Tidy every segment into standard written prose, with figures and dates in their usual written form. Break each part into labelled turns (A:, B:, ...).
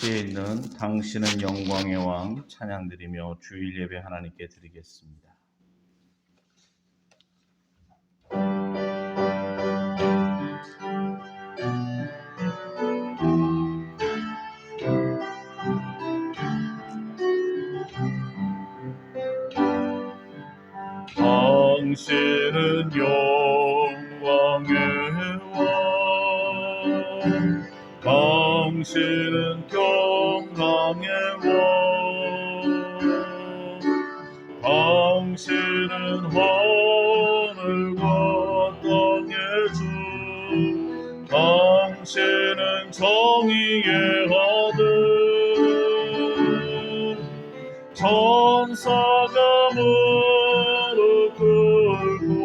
A: 위치에 있는 당신은 영광의 왕 찬양드리며 주일 예배 하나님께 드리겠습니다. 당신은 영광의 왕, 당신은 평강의 왕, 당신은 하늘과 땅의 주, 당신은 정의의 아들, 천사가 무릎 꿇고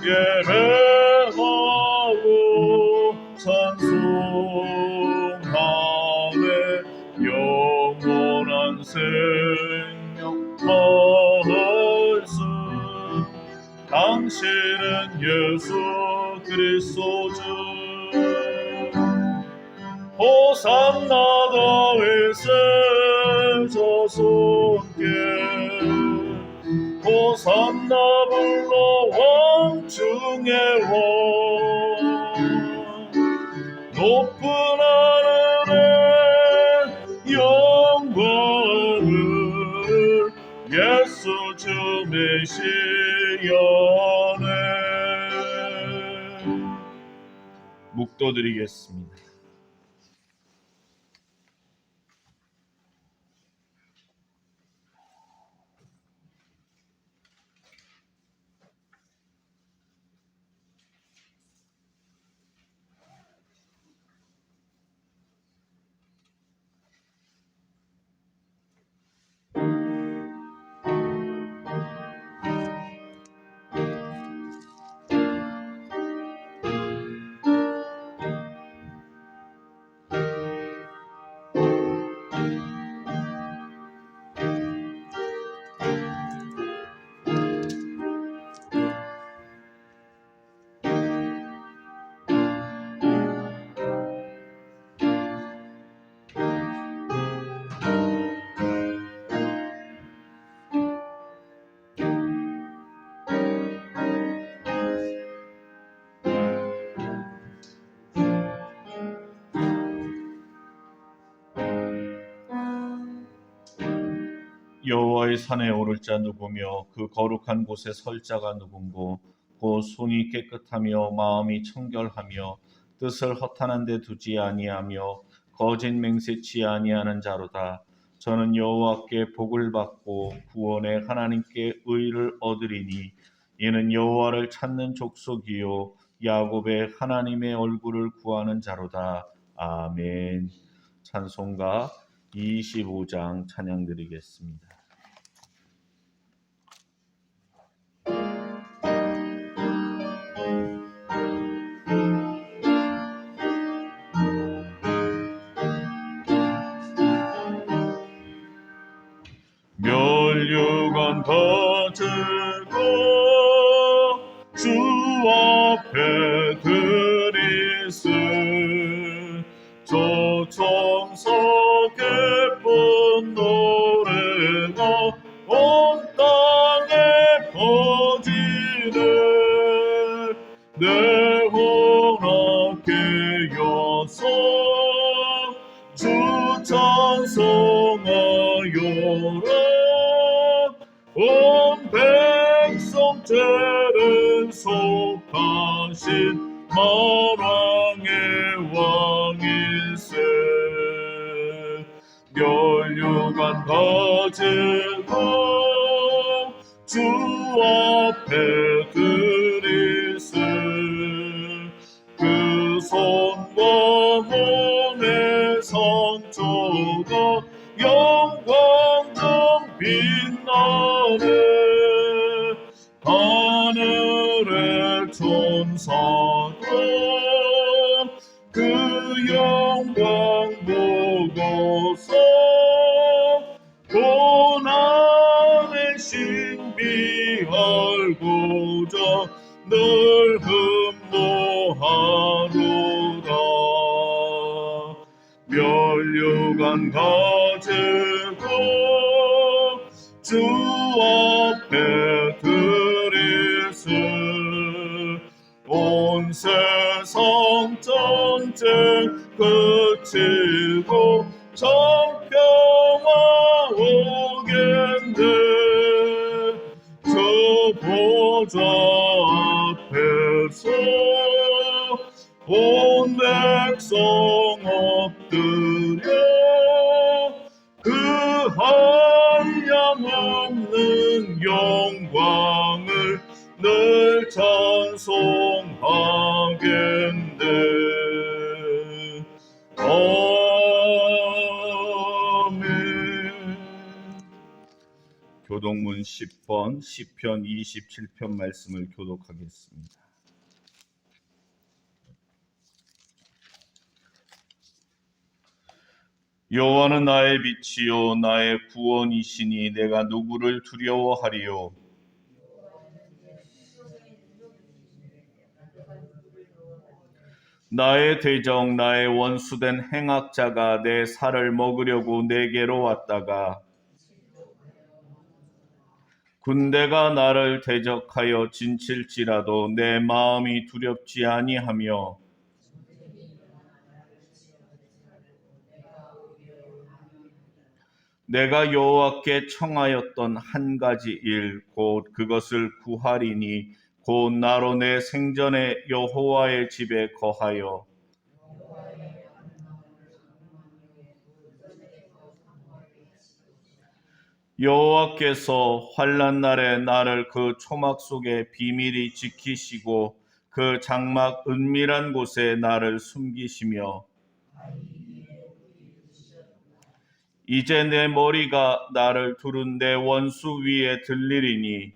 A: 예배하고 찬송하네. 영원한 생명 말씀, 당신은 예수 그리스도 주. 호산나 다윗의 자손께, 호산나 불러 왕 중의 왕. 높은 하늘에 영광을 예수 주 메시아네. 묵도드리겠습니다. 여호와의 산에 오를 자 누구며 그 거룩한 곳에 설 자가 누군고. 곧 손이 깨끗하며 마음이 청결하며 뜻을 허탄한 데 두지 아니하며 거짓 맹세치 아니하는 자로다. 저는 여호와께 복을 받고 구원의 하나님께 의를 얻으리니 이는 여호와를 찾는 족속이요 야곱의 하나님의 얼굴을 구하는 자로다. 아멘. 찬송가 25장 찬양드리겠습니다. 멸류관 가지고 주 앞에 드리세. 저 천사 기쁜 노래가 온 땅에 퍼지네. 내 혼합게 여서 주 찬송하여라. 온 백성 죄를 속하신 만왕의 왕일세. 멸류관 가지고 주 앞에 드리세. 그 손과 몸의 상처가 영광 중 빛나네. 하늘의 천사가 그 영광 보고서 고난의 신비 알고자 늘 흠모하노라. 면류관 가지고 주 앞에 드리세. 온 세상 전쟁 그치고 정평화 오겠네. 저 보좌 앞에서 온 백성 엎드려 그 한량없는 영광을 늘 찬송하겠네. 아멘. 교독문 10번 시편 27편 말씀을 교독하겠습니다. 여호와는 나의 빛이요 나의 구원이시니 내가 누구를 두려워하리요. 나의 대적 나의 원수된 행악자가 내 살을 먹으려고 내게로 왔다가 군대가 나를 대적하여 진칠지라도 내 마음이 두렵지 아니하며 내가 여호와께 청하였던 한 가지 일 곧 그것을 구하리니 곧 나로 내 생전에 여호와의 집에 거하여 여호와께서 환난 날에 나를 그 초막 속에 비밀히 지키시고 그 장막 은밀한 곳에 나를 숨기시며 이제 내 머리가 나를 두른 내 원수 위에 들리리니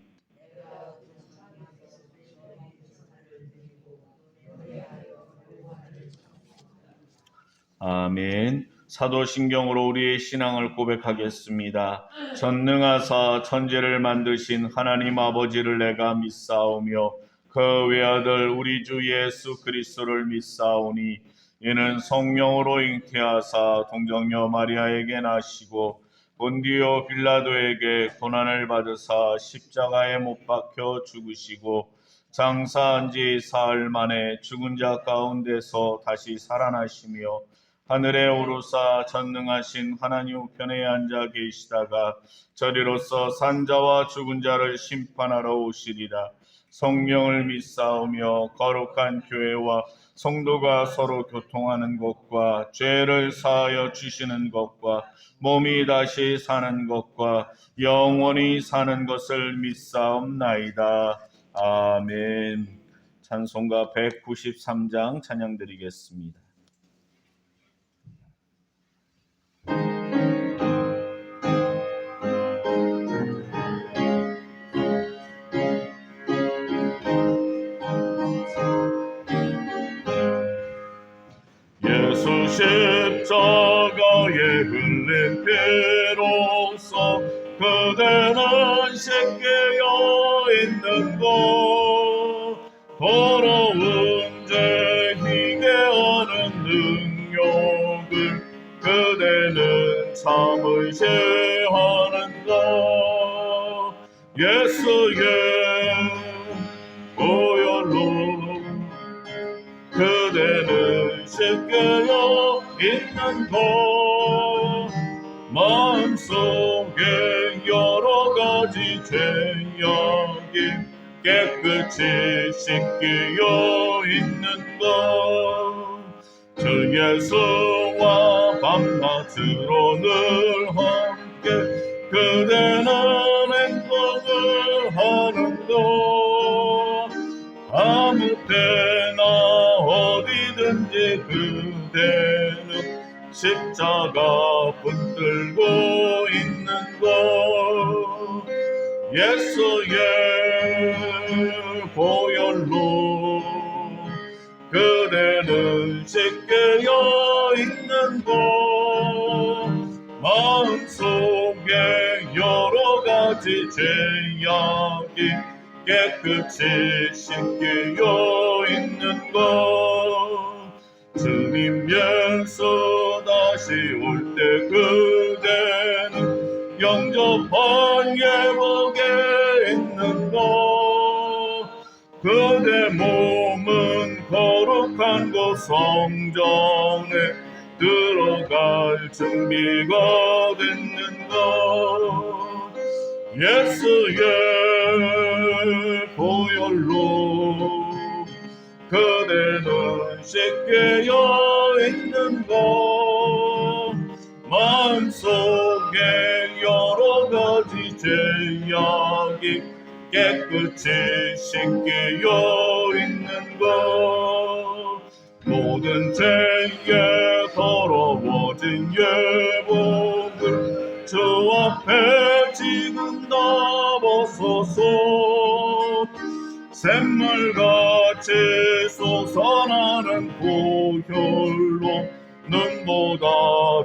A: 아멘. 사도신경으로 우리의 신앙을 고백하겠습니다. 전능하사 천지를 만드신 하나님 아버지를 내가 믿사오며 그 외아들 우리 주 예수 그리스도를 믿사오니 이는 성령으로 잉태하사 동정녀 마리아에게 나시고 본디오 빌라도에게 고난을 받으사 십자가에 못 박혀 죽으시고 장사한 지 사흘 만에 죽은 자 가운데서 다시 살아나시며 하늘에 오르사 전능하신 하나님 우편에 앉아 계시다가 저리로서 산자와 죽은 자를 심판하러 오시리라. 성령을 믿사오며 거룩한 교회와 성도가 서로 교통하는 것과 죄를 사하여 주시는 것과 몸이 다시 사는 것과 영원히 사는 것을 믿사옵나이다. 아멘. 찬송가 193장 찬양드리겠습니다. 예수 십자가에 흘린 피로써 그대는 씻겨 있는 것 더러운 죄 희게하는 능력을 그대는 참으시하는 것 예수의 보혈로 그대는 씻겨 있는 것 마음속에 여러 가지 죄악이 깨끗이 씻겨 있는 것 주 예수와 밤낮으로 늘 함께 그대는 행동을 하는 것 아무 때나 어디든지 그대는 십자가 붙들고 있는 것 예수의 보혈로 그대는 씻겨 있는 것 마음속에 여러 가지 죄악이 깨끗이 씻겨 있는 것 주님 예수 다시 올 때 그대는 영접한 예복에 있는가. 그대 몸은 거룩한 곳 성전에 들어갈 준비가 됐는가. 예수의 보혈로 그대는 씻게 여있는가. 마음속에 여러가지 죄악이 깨끗이 씻게 여있는가. 모든 죄에 더러워진 예복을 주 앞에 지금 다 벗어서 샘물같이 솟아나는 보혈로 눈보다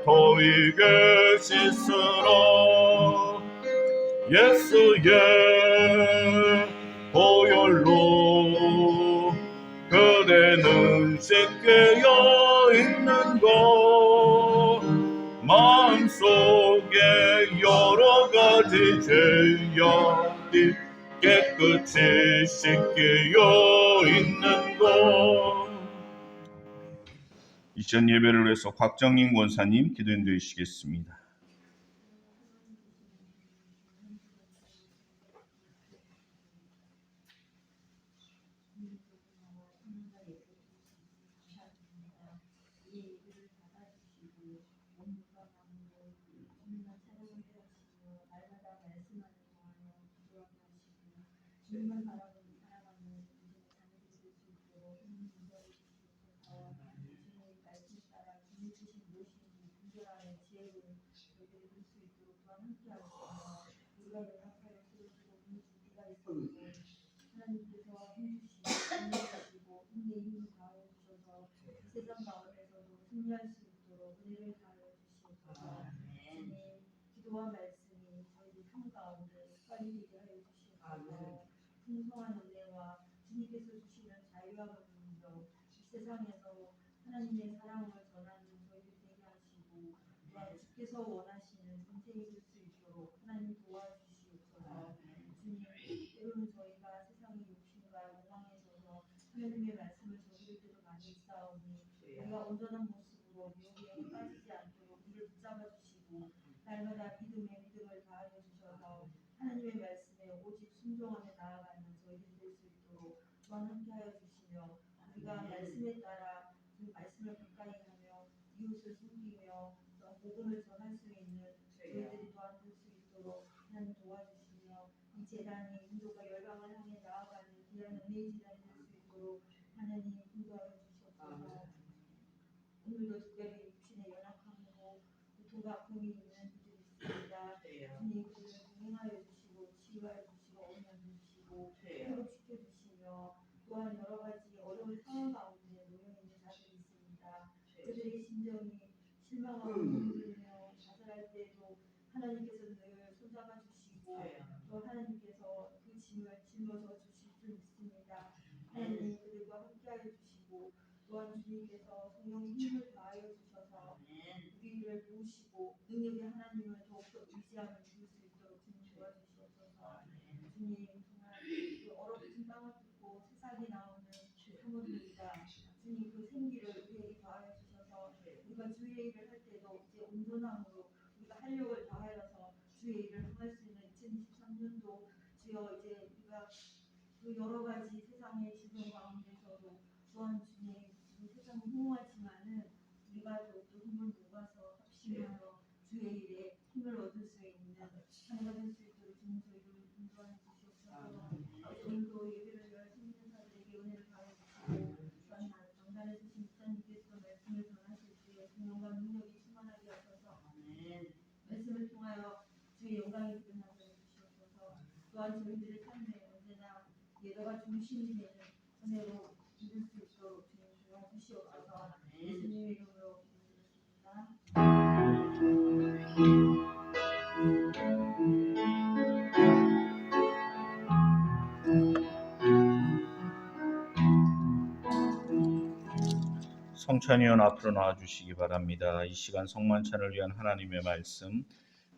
A: 더 익게 씻으라. 예수의 보혈로 그대는 씻게 여있는가. 마음속에 여러가지 죄악이 깨끗이 씻게 여있는가. 이전 예배를 위해서 곽정인 권사님 기도인도해 주시겠습니다.
B: 기도와 말씀이 저희들 삶 가운데 빨리되게 하여 주시옵소서. 풍성한 은혜와 주님께서 주시는 자유와 긍휼로 이 세상에서 하나님의 사랑을 전하는 저희들 되게 하시고, 또한 주께서 원하시는 인생이 될 수 있도록 하나님 도와주시옵소서. 주님, 때로는 저희가 세상의 욕심과 욕망에 져서 하나님의 말씀을 저지를 때도 많이 있사오니 우리가 온전한 모습으로 미혹에 빠지지 않도록 우리를 붙잡아 주시고, 날마다 믿음에 믿음을 다하여 주셔서 하나님의 말씀에 오직 순종하며 나아가는 저희들이 될 수 있도록 또한 함께하여 주시며, 우리가 말씀에 따라 그 말씀을 가까이 하며 이웃을 섬기며 또 복음을 전할 수 있는 저희들이 또한 될 수 있도록 하나님 도와주시며, 이 재단이 민족과 열방을 향해 나아가는 귀한 은혜의 재단이 될 수 있도록 하나님 인도하여 주시옵소서. 오늘도 특별히 육신의 연약함으로 고통과 아픔이 있는 이들이 있습니다. 주님, 그들을 동행하여 주시고 치유하여 주시고 어루만져 주시고 회복시켜 주시며, 또한 여러 가지 어려운 상황 가운데 놓여 있는 자들이 있습니다. 그들의 심정이 실망하고 힘들며 좌절할 때도 하나님께서 늘 손잡아 주시고 또 하나님께서 그 짐을 짊어져 주실 줄 믿습니다. 하나님, 그들과 함께하여 주시고 또한 주님께서 성령의 힘을 다하여 주셔서 우리를 도우시고 능력의 하나님을 더욱더 의지하며 이룰 수 있도록 주님 도와주시옵소서. 주님, 정말 그 얼어붙은 땅을 뚫고 새싹이 나오는 사물입니다. 주님, 그 생기를 우리에게 더하여 주셔서 우리가 주의 일을 할 때도 이제 온전함으로 우리가 활력을 더하여서 주의 일을 행할 수 있는 2023년도 주여, 이제 우리가 그 여러 가지 세상의 질병 가운데서도 또한 주님, 이 세상이 흥황하지만은 우리가 더욱더 힘을 모아서 합심하여 주의 일에 힘을 얻을 수 있는 한 해가 될 수 있도록 주님 저희를 인도하여 주시옵소서. 오늘도 예배를 위하여 생명사들에게 은혜를 다해 주시고, 또한 강단에 서신 목사님께서 말씀을 전하실 때 성령과 능력이 충만하게 하셔서 말씀을 통하여 주의 영광이 드러나게 해주시옵소서. 또한 저희들의 삶에 언제나 예배가 중심이 되는 은혜로 이룰 수 있도록 주님 도와주시옵소서. 예수님의 이름으로 기도드렸습니다.
A: 성찬위원 앞으로 나와주시기 바랍니다. 이 시간 성만찬을 위한 하나님의 말씀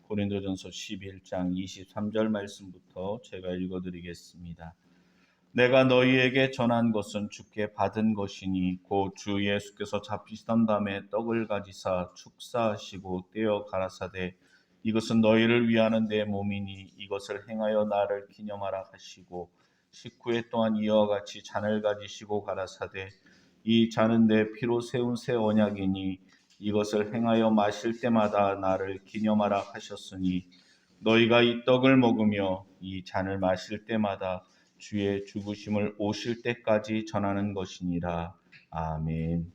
A: 고린도전서 11장 23절 말씀부터 제가 읽어드리겠습니다. 내가 너희에게 전한 것은 주께 받은 것이니 곧 주 예수께서 잡히시던 밤에 떡을 가지사 축사하시고 떼어 가라사대 이것은 너희를 위하는 내 몸이니 이것을 행하여 나를 기념하라 하시고 식후에 또한 이와 같이 잔을 가지시고 가라사대 이 잔은 내 피로 세운 새 언약이니 이것을 행하여 마실 때마다 나를 기념하라 하셨으니 너희가 이 떡을 먹으며 이 잔을 마실 때마다 주의 죽으심을 오실 때까지 전하는 것이니라. 아멘.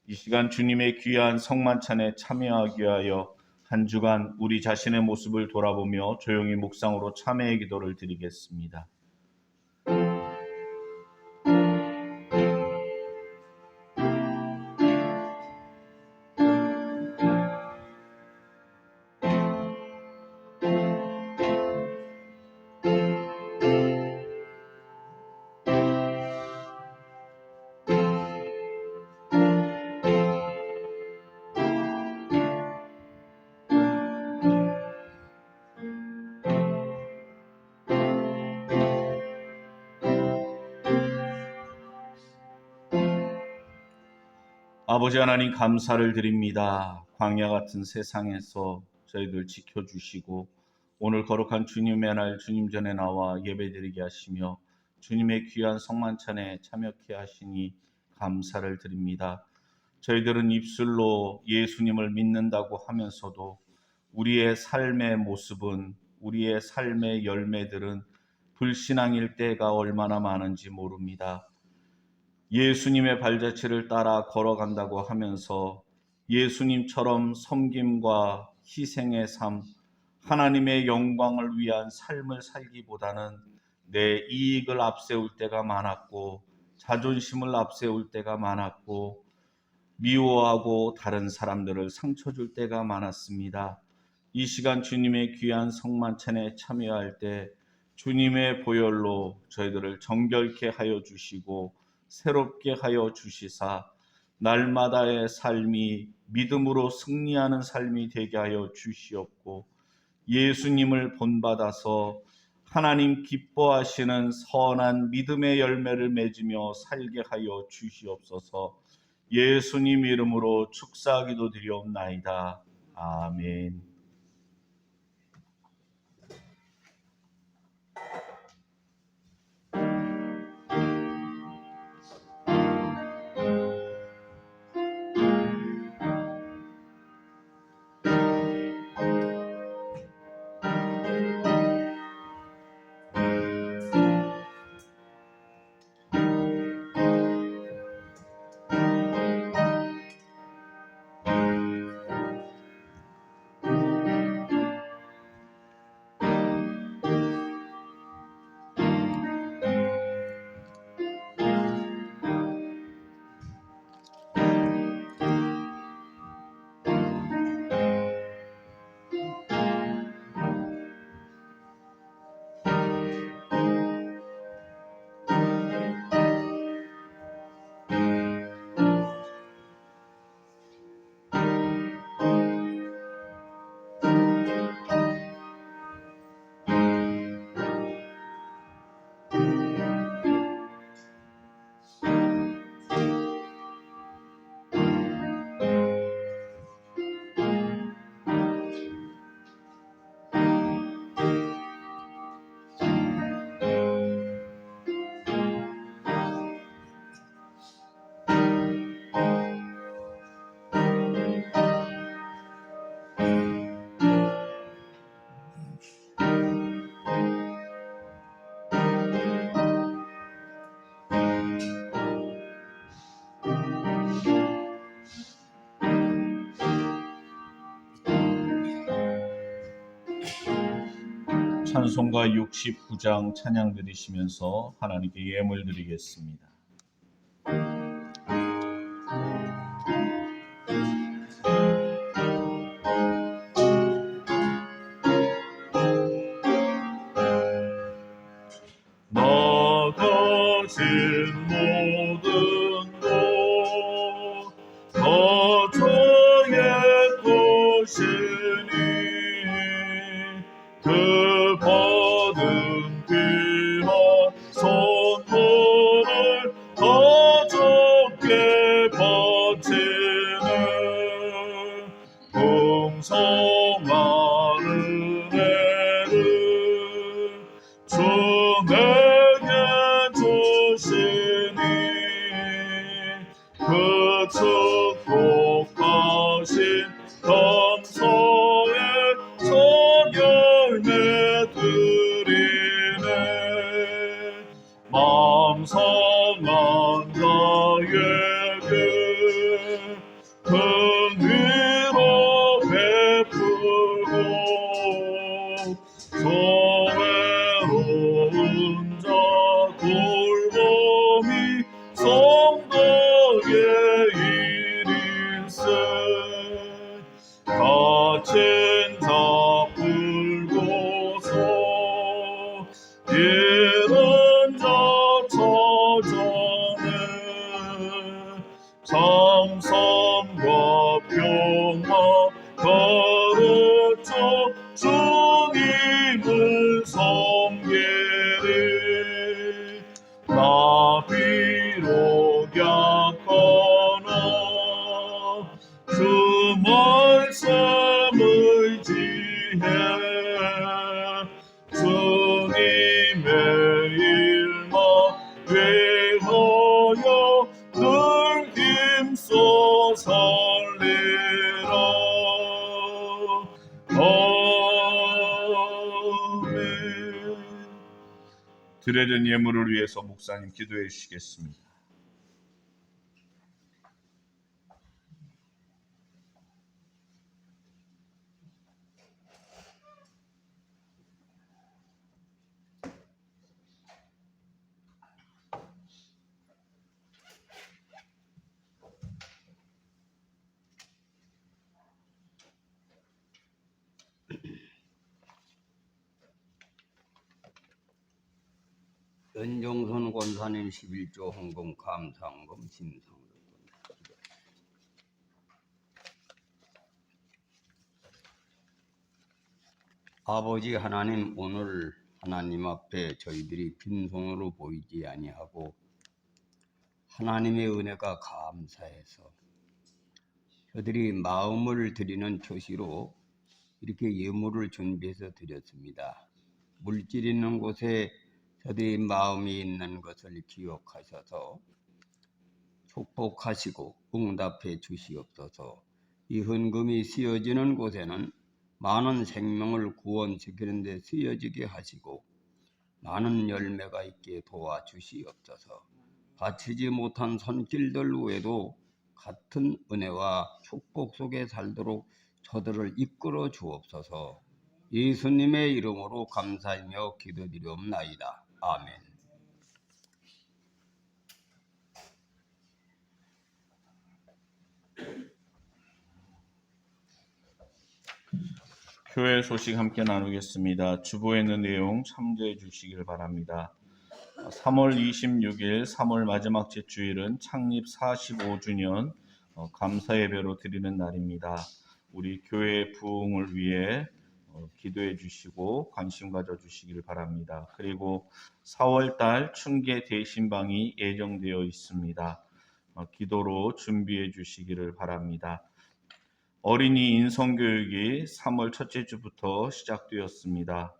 A: 이 시간 주님의 귀한 성만찬에 참여하기 위하여 한 주간 우리 자신의 모습을 돌아보며 조용히 묵상으로 참회의 기도를 드리겠습니다. 아버지 하나님 감사를 드립니다. 광야 같은 세상에서 저희들 지켜주시고 오늘 거룩한 주님의 날 주님 전에 나와 예배드리게 하시며 주님의 귀한 성만찬에 참여케 하시니 감사를 드립니다. 저희들은 입술로 예수님을 믿는다고 하면서도 우리의 삶의 모습은 우리의 삶의 열매들은 불신앙일 때가 얼마나 많은지 모릅니다. 예수님의 발자취를 따라 걸어간다고 하면서 예수님처럼 섬김과 희생의 삶, 하나님의 영광을 위한 삶을 살기보다는 내 이익을 앞세울 때가 많았고 자존심을 앞세울 때가 많았고 미워하고 다른 사람들을 상처 줄 때가 많았습니다. 이 시간 주님의 귀한 성만찬에 참여할 때 주님의 보혈로 저희들을 정결케 하여 주시고 새롭게 하여 주시사 날마다의 삶이 믿음으로 승리하는 삶이 되게 하여 주시옵고 예수님을 본받아서 하나님 기뻐하시는 선한 믿음의 열매를 맺으며 살게 하여 주시옵소서. 예수님 이름으로 축사기도 드리옵나이다. 아멘. 찬송가 69장 찬양 드리시면서 하나님께 예물 드리겠습니다. 나 가진 모든 것 주시니 그 거듭 귀한 선물을 더 좋게 바치는 풍성한 은혜를 주 내게 주시니 그 축복하신 감사의 선열매 드리네 마음 상한 자에게 큰 위로 베풀고 소외로운 자 돌봄이 성도의 일일세 갇힌 자 풀고서 잃은 자 찾아내 참선과 평화 가르쳐 주님을 섬기리 나 비록 약하나 주 말씀 의지해 주님의 일만 위하여 늘 힘써 살리라 아멘. 드려진 예물을 위해서 목사님 기도해 주시겠습니다.
C: 연정선 권사님 11조 헌금 감사헌금 심상으로 아버지 하나님, 오늘 하나님 앞에 저희들이 빈손으로 보이지 아니하고 하나님의 은혜가 감사해서 저들이 마음을 드리는 표시로 이렇게 예물을 준비해서 드렸습니다. 물질 있는 곳에 저들의 마음이 있는 것을 기억하셔서 축복하시고 응답해 주시옵소서. 이 헌금이 쓰여지는 곳에는 많은 생명을 구원시키는 데 쓰여지게 하시고 많은 열매가 있게 도와주시옵소서. 바치지 못한 손길들 외에도 같은 은혜와 축복 속에 살도록 저들을 이끌어 주옵소서. 예수님의 이름으로 감사하며 기도드리옵나이다. 아멘.
A: 교회 소식 함께 나누겠습니다. 주보에 있는 내용 참조해 주시길 바랍니다. 3월 26일 3월 마지막 주일은 창립 45주년 감사 예배로 드리는 날입니다. 우리 교회의 부흥을 위해 기도해 주시고 관심 가져 주시길 바랍니다. 그리고 4월달 춘계 대신방이 예정되어 있습니다. 기도로 준비해 주시기를 바랍니다. 어린이 인성교육이 3월 첫째 주부터 시작되었습니다.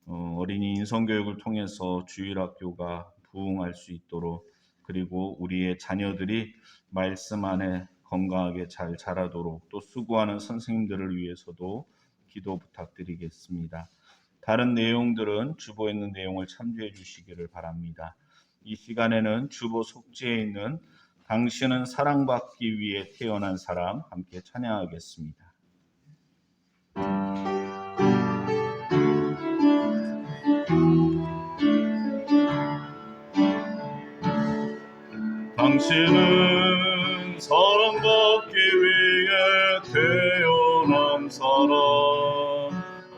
A: 어린이 인성교육을 통해서 주일학교가 부흥할 수 있도록 그리고 우리의 자녀들이 말씀 안에 건강하게 잘 자라도록 또 수고하는 선생님들을 위해서도 기도 부탁드리겠습니다. 다른 내용들은 주보에 있는 내용을 참조해 주시기를 바랍니다. 이 시간에는 주보 속지에 있는 당신은 사랑받기 위해 태어난 사람 함께 찬양하겠습니다. 당신은 사랑받기 위해 태어난 사람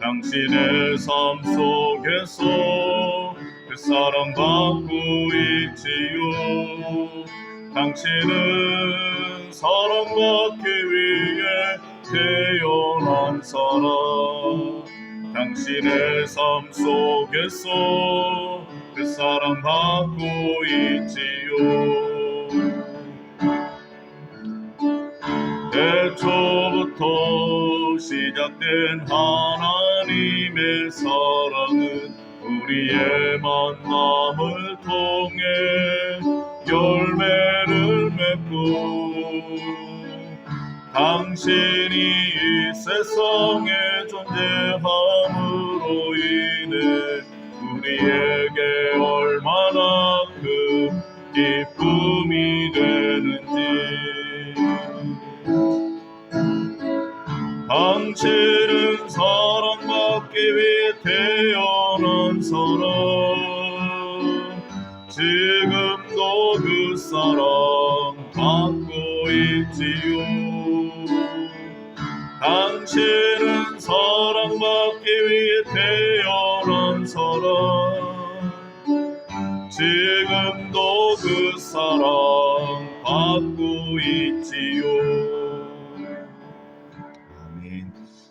A: 당신의 삶 속에서 그 사랑받고 있지요. 당신은 사랑받기 위해 태어난 사람 당신의 삶 속에서 그 사랑 받고 있지요. 애초부터 시작된 하나님의 사랑은 우리의 만남을 통해 열매를 맺고 당신이 이 세상에 존재함으로 인해 우리에게 얼마나 큰 기쁨이 되는지. 당신은 사랑받기 위해 태어난 사람 지금도 그 사랑 받고 있지요. 당신은 사랑받기 위해 태어난 사람 지금도 그 사랑 받고 있지요.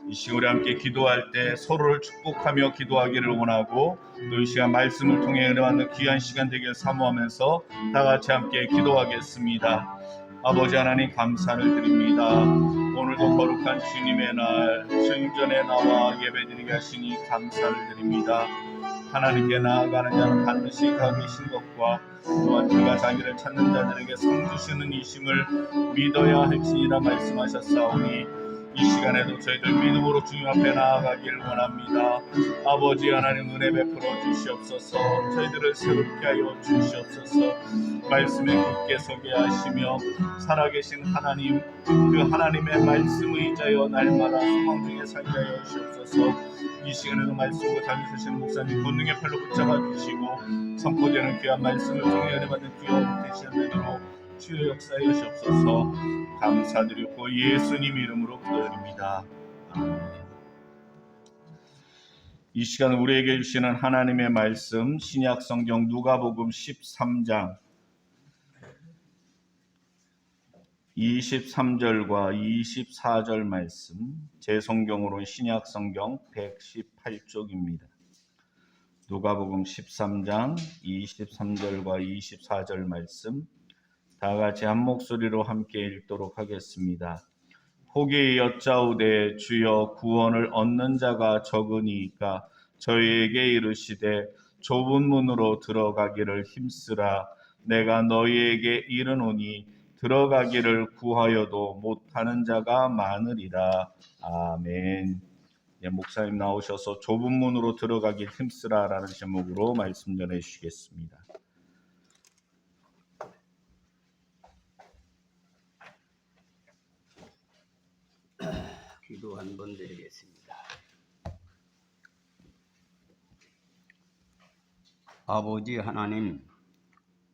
A: 이 시간 우리 함께 기도할 때 서로를 축복하며 기도하기를 원하고 또 이 시간 말씀을 통해 은혜 받는 귀한 시간 되길 사모하면서 다 같이 함께 기도하겠습니다. 아버지 하나님 감사를 드립니다. 오늘도 거룩한 주님의 날 성전에 나와 예배드리게 하시니 감사를 드립니다. 하나님께 나아가는 자는 반드시 가 계신 것과 또한 그가 자기를 찾는 자들에게 상 주시는 이심을 믿어야 할지니라 말씀하셨사오니 이 시간에도 저희들 믿음으로 주님 앞에 나아가기를 원합니다. 아버지 하나님 은혜 베풀어 주시옵소서. 저희들을 새롭게 하여 주시옵소서. 말씀에 굳게 서게 하시며 살아계신 하나님 그 하나님의 말씀 의지하여 날마다 소망 중에 살게 하여 주시옵소서. 이 시간에도 말씀으로 다니시는 목사님 권능의 팔로 붙잡아 주시고 선포되는 귀한 말씀을 통해 은혜 받는 귀한 되시는 대로 주의 역사에 주시옵소서. 감사드리고 예수님 이름으로 기도드립니다. 아멘. 이 시간 우리에게 주시는 하나님의 말씀 신약 성경 누가복음 13장 23절과 24절 말씀 제 성경으로는 신약 성경 118쪽입니다. 누가복음 13장 23절과 24절 말씀 다 같이 한 목소리로 함께 읽도록 하겠습니다. 혹이 여짜오되 주여 구원을 얻는 자가 적으니이까 저희에게 이르시되 좁은 문으로 들어가기를 힘쓰라. 내가 너희에게 이르노니 들어가기를 구하여도 못하는 자가 많으리라. 아멘. 목사님 나오셔서 좁은 문으로 들어가길 힘쓰라 라는 제목으로 말씀 전해 주시겠습니다.
C: 기도 한번 드리겠습니다. 아버지 하나님,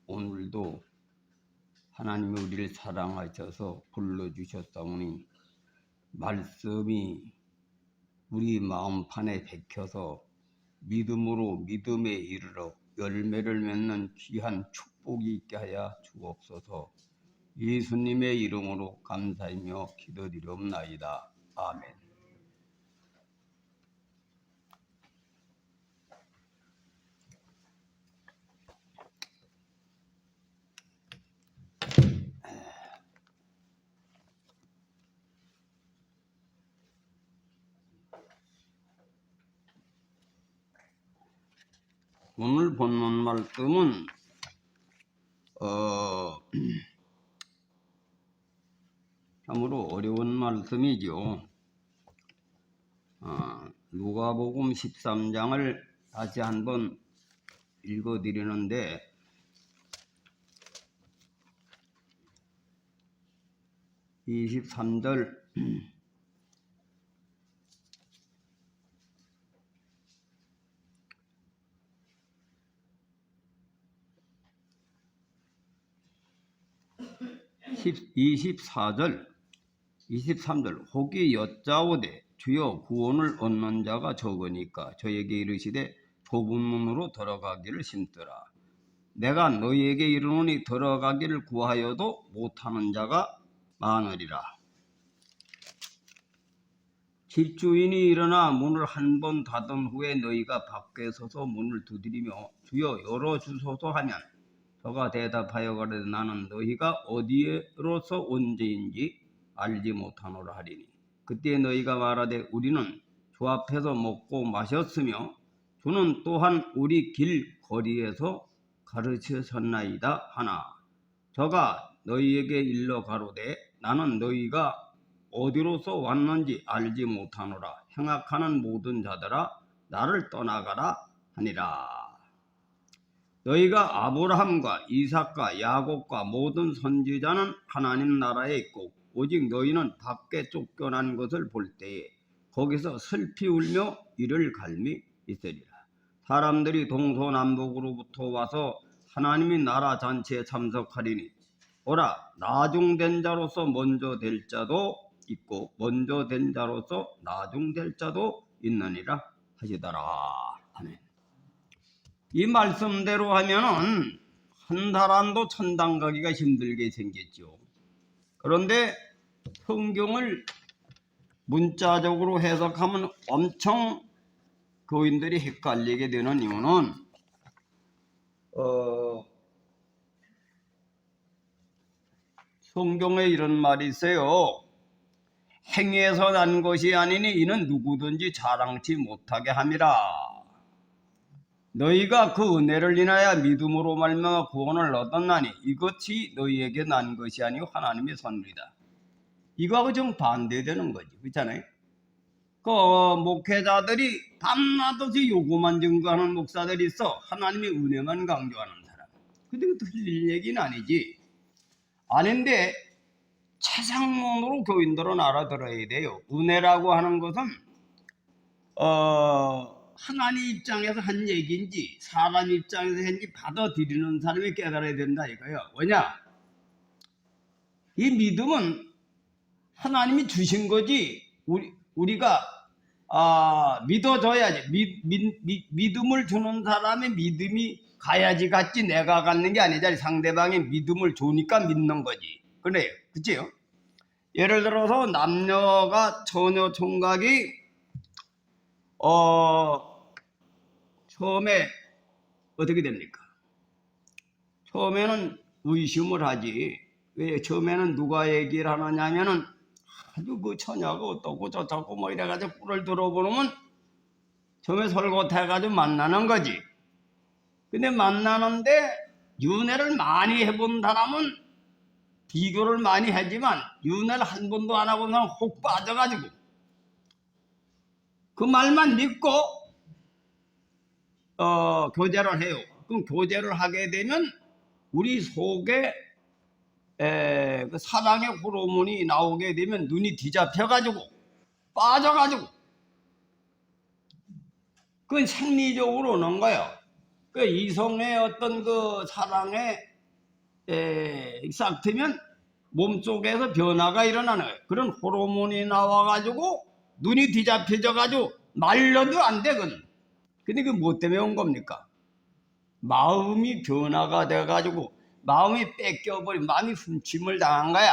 C: 오늘도 하나님이 우리를 사랑하셔서 불러주셨사오니 말씀이 우리 마음판에 bek혀서 믿음으로 믿음에 이르러 열매를 맺는 귀한 축복이 있게 하여 주옵소서. 예수님의 이름으로 감사하며 기도드리옵나이다. 아멘. 오늘 본문 말씀은 참으로 어려운 말씀이죠. 누가복음 13장을 다시 한번 읽어드리는데 23절 23절 혹이 여짜오되 주여 구원을 얻는 자가 적으니까 저에게 이르시되 좁은 문으로 들어가기를 힘쓰라. 내가 너희에게 이르노니 들어가기를 구하여도 못하는 자가 많으리라. 집주인이 일어나 문을 한 번 닫은 후에 너희가 밖에 서서 문을 두드리며 주여 열어주소서 하면 저가 대답하여 가로되 나는 너희가 어디로서 언제인지 알지 못하노라 하리니 그때 너희가 말하되 우리는 주 앞에서 먹고 마셨으며 주는 또한 우리 길 거리에서 가르치셨나이다 하나 저가 너희에게 일러 가로되 나는 너희가 어디로서 왔는지 알지 못하노라 행악하는 모든 자들아 나를 떠나가라 하니라. 너희가 아브라함과 이삭과 야곱과 모든 선지자는 하나님 나라에 있고 오직 너희는 밖에 쫓겨난 것을 볼 때에 거기서 슬피 울며 이를 갈미 있으리라. 사람들이 동서남북으로부터 와서 하나님의 나라 잔치에 참석하리니 오라 나중된 자로서 먼저 될 자도 있고 먼저 된 자로서 나중될 자도 있느니라 하시더라. 아멘. 이 말씀대로 하면은 한 사람도 천당 가기가 힘들게 생겼죠. 그런데 성경을 문자적으로 해석하면 엄청 교인들이 헷갈리게 되는 이유는 성경에 이런 말이 있어요. 행위에서 난 것이 아니니 이는 누구든지 자랑치 못하게 함이라. 너희가 그 은혜를 인하여 믿음으로 말미암아 구원을 얻었나니 이것이 너희에게 난 것이 아니요 하나님의 선물이다. 이거하고 좀 반대되는 거지. 그렇잖아요? 그 목회자들이 밤낮없이 요구만 증거하는 목사들이 있어. 하나님의 은혜만 강조하는 사람. 근데 그 틀린 얘기는 아니지. 아닌데 차상론으로 교인들은 알아들어야 돼요. 은혜라고 하는 것은 하나님 입장에서 한 얘기인지 사람 입장에서 한지 받아들이는 사람이 깨달아야 된다 이거예요. 왜냐? 이 믿음은 하나님이 주신 거지 우리가 믿어줘야지. 믿음을 주는 사람의 믿음이 가야지 같지 내가 갖는 게 아니잖아요. 상대방의 믿음을 주니까 믿는 거지. 그래요. 그치요? 예를 들어서 남녀가 처녀 총각이 처음에 어떻게 됩니까? 처음에는 의심을 하지. 왜 처음에는 누가 얘기를 하느냐면은 아주 그 처녀가 어떻고 저쩌고 뭐 이래가지고 꿀을 들어보면 처음에 설거해가지고 만나는 거지. 근데 만나는데 윤회를 많이 해본 사람은 비교를 많이 하지만 윤회를 한 번도 안 하고 사람은 혹 빠져가지고 그 말만 믿고 교제를 해요. 그럼 교제를 하게 되면 우리 속에 그 사랑의 호르몬이 나오게 되면 눈이 뒤잡혀가지고 빠져가지고 그건 생리적으로 오는 거예요. 그 이성의 어떤 그 사랑에 싹 트면 몸속에서 변화가 일어나는 거예요. 그런 호르몬이 나와가지고 눈이 뒤잡혀져가지고 말려도 안 되거든. 근데 그 뭐 때문에 온 겁니까? 마음이 변화가 돼가지고 마음이 뺏겨버린 마음이 훔침을 당한 거야.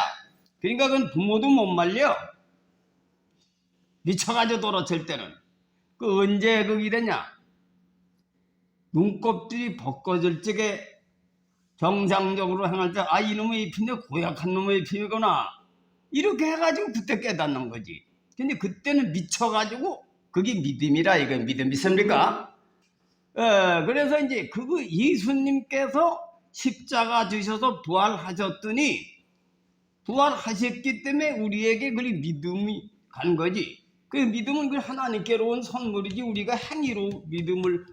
C: 그러니까 그건 부모도 못 말려. 미쳐가지고 돌아칠 때는. 그 언제 그게 되냐? 눈곱들이 벗겨질 적에 정상적으로 행할 때 아 이놈의 입인데 고약한 놈의 입이구나 이렇게 해가지고 그때 깨닫는 거지. 근데 그때는 미쳐가지고 그게 믿음이라 이거 믿음 믿습니까? 그래서 이제 그거 예수님께서 십자가 주셔서 부활하셨더니 부활하셨기 때문에 우리에게 그 믿음이 간 거지. 그 믿음은 그 하나님께로 온 선물이지 우리가 행위로 믿음을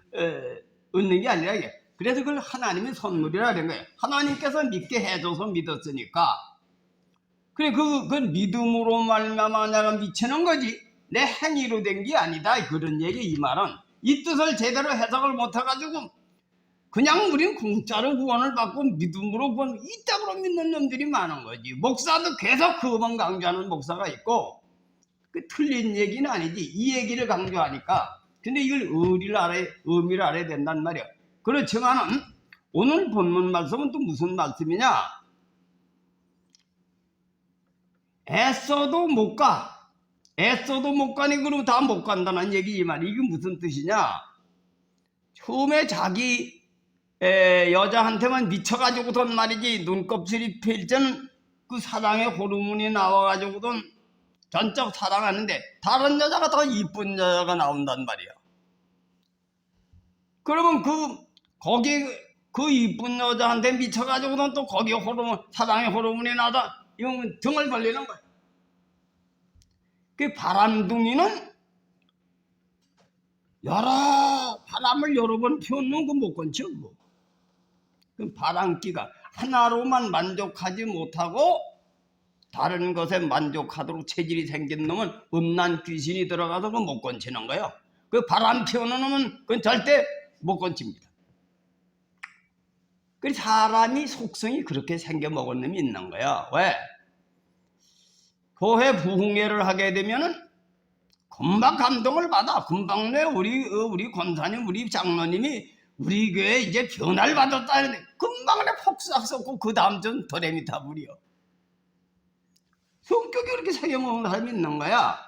C: 얻는 게 아니라 이게. 그래서 그걸 하나님의 선물이라 그런 거예요. 하나님께서 믿게 해줘서 믿었으니까. 그래 그건 믿음으로 말미암아 내가 미치는 거지. 내 행위로 된 게 아니다. 그런 얘기 이 말은. 이 뜻을 제대로 해석을 못해가지고 그냥 우린 공짜로 구원을 받고 믿음으로 구원 이따구로 믿는 놈들이 많은 거지. 목사도 계속 그것만 강조하는 목사가 있고 그 틀린 얘기는 아니지. 이 얘기를 강조하니까. 근데 이걸 의미를 알아야 된단 말이야. 그렇지만은 오늘 본문 말씀은 또 무슨 말씀이냐? 애써도 못 가. 애써도 못 가니 그러면 다 못 간다는 얘기지만 이게 무슨 뜻이냐? 처음에 자기 여자한테만 미쳐가지고선 말이지 눈껍질이 펼쳐는 그 사랑의 호르몬이 나와가지고선 전적 사랑하는데 다른 여자가 더 이쁜 여자가 나온단 말이야. 그러면 거기 그 이쁜 여자한테 미쳐가지고선 또 거기 사랑의 호르몬이 나다 이러면 등을 벌리는 거야. 그 바람둥이는 바람을 여러 번 피우는 거 못 건쳐. 그 바람기가 하나로만 만족하지 못하고 다른 것에 만족하도록 체질이 생긴 놈은 음란 귀신이 들어가서 그 못 건치는 거예요. 그 바람 피우는 놈은 그건 절대 못 건칩니다. 그 사람이 속성이 그렇게 생겨 먹은 놈이 있는 거야. 왜? 교회 부흥회를 하게 되면은 금방 감동을 받아. 금방 우리 권사님, 우리 장로님이 우리 교회에 이제 변화를 받았다 하는데 금방 폭삭 쏟고 그 다음 전 도레미타 불이요. 성격이 그렇게 새겨먹는 사람이 있는 거야.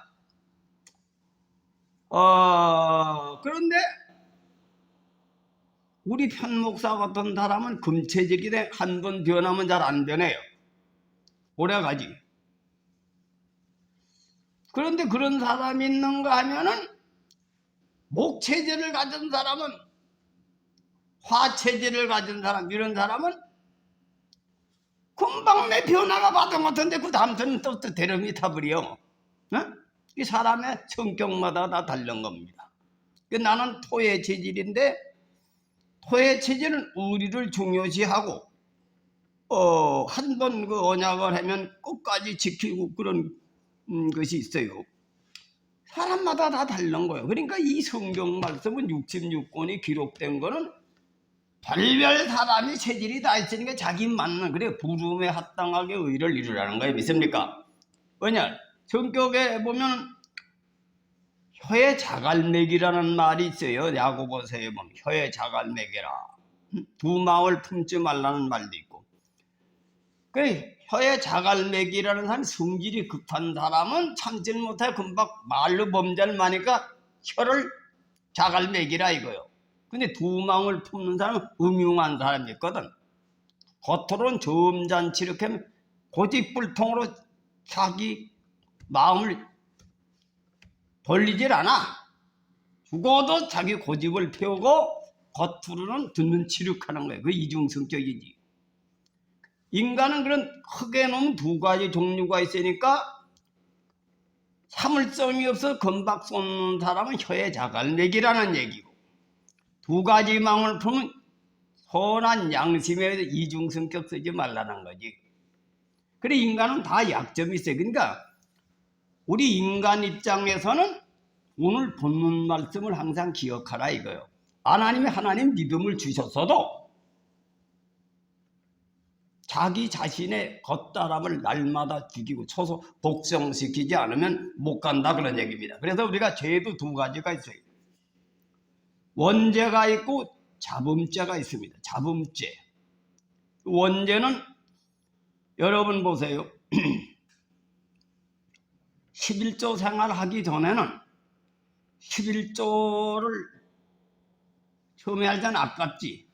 C: 그런데 우리 편목사 같은 사람은 금체적이 돼 한 번 변하면 잘 안 변해요. 오래가지. 그런데 그런 사람이 있는가 하면은 목체질을 가진 사람은 화체질을 가진 사람 이런 사람은 금방 내 변화가 받은 것 같은데 그 다음부터는 또 대름이 타버려. 이 사람의 성격마다 다 다른 겁니다. 나는 토의 체질인데 토의 체질은 의리를 중요시하고 한 번 그 언약을 하면 끝까지 지키고 그런 것이 있어요. 사람마다 다 다른 거예요. 그러니까 이 성경 말씀은 66권이 기록된 거는 별별 사람이 체질이 다 있으니까 자기 맞는 그래 부름에 합당하게 의를 이루라는 거예요. 믿습니까? 왜냐 성격에 보면 혀의 자갈매기라는 말이 있어요. 야고보서에 보면 혀의 자갈매기라 두 마음을 품지 말라는 말도 있고 그 혀의 자갈매기라는 사람이 성질이 급한 사람은 참지를 못해 금방 말로 범죄를 많으니까 혀를 자갈매기라 이거요. 근데 두 마음을 품는 사람은 음흉한 사람이 있거든. 겉으로는 점잖지 이렇게 하면 고집불통으로 자기 마음을 돌리질 않아. 죽어도 자기 고집을 피우고 겉으로는 듣는 치륙하는 거예요. 그 이중성격이지. 인간은 그런 크게 놓으면 두 가지 종류가 있으니까 참을성이 없어 건박 쏟는 사람은 혀의 자갈매기라는 얘기고 두 가지 마음을 품으면 선한 양심에 의해서 이중성격 쓰지 말라는 거지. 그래 인간은 다 약점이 있어요. 그러니까 우리 인간 입장에서는 오늘 본문 말씀을 항상 기억하라 이거예요. 하나님 믿음을 주셨어도 자기 자신의 겉사람을 날마다 죽이고 쳐서 복성시키지 않으면 못 간다 그런 얘기입니다. 그래서 우리가 죄도 두 가지가 있어요. 원죄가 있고 잡음죄가 있습니다. 잡음죄. 원죄는 여러분 보세요. 11조 생활하기 전에는 11조를 처음에 할 때는 아깝지.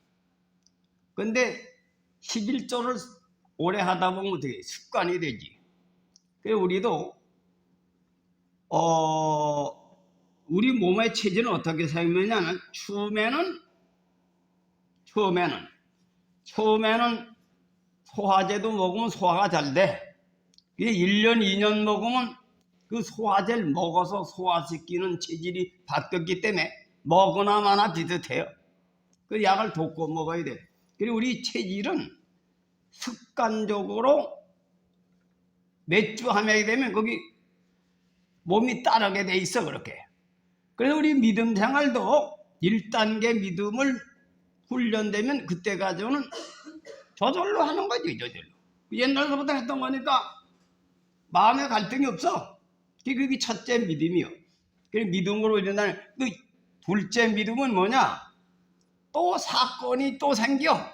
C: 근데 11조를 오래 하다 보면 어떻게 습관이 되지. 그래서 우리도 우리 몸의 체질은 어떻게 생기냐면 처음에는 소화제도 먹으면 소화가 잘 돼. 1년, 2년 먹으면 그 소화제를 먹어서 소화시키는 체질이 바뀌었기 때문에 먹으나 마나 비슷해요. 그 약을 돕고 먹어야 돼. 그리고 우리 체질은 습관적으로 몇 주 하게 되면 거기 몸이 따르게 돼 있어 그렇게. 그래서 우리 믿음 생활도 1단계 믿음을 훈련되면 그때까지는 저절로 하는 거지 저절로. 옛날부터 했던 거니까 마음에 갈등이 없어. 그게 첫째 믿음이요. 그리고 믿음으로 일어나는 그 둘째 믿음은 뭐냐? 또 사건이 또 생겨.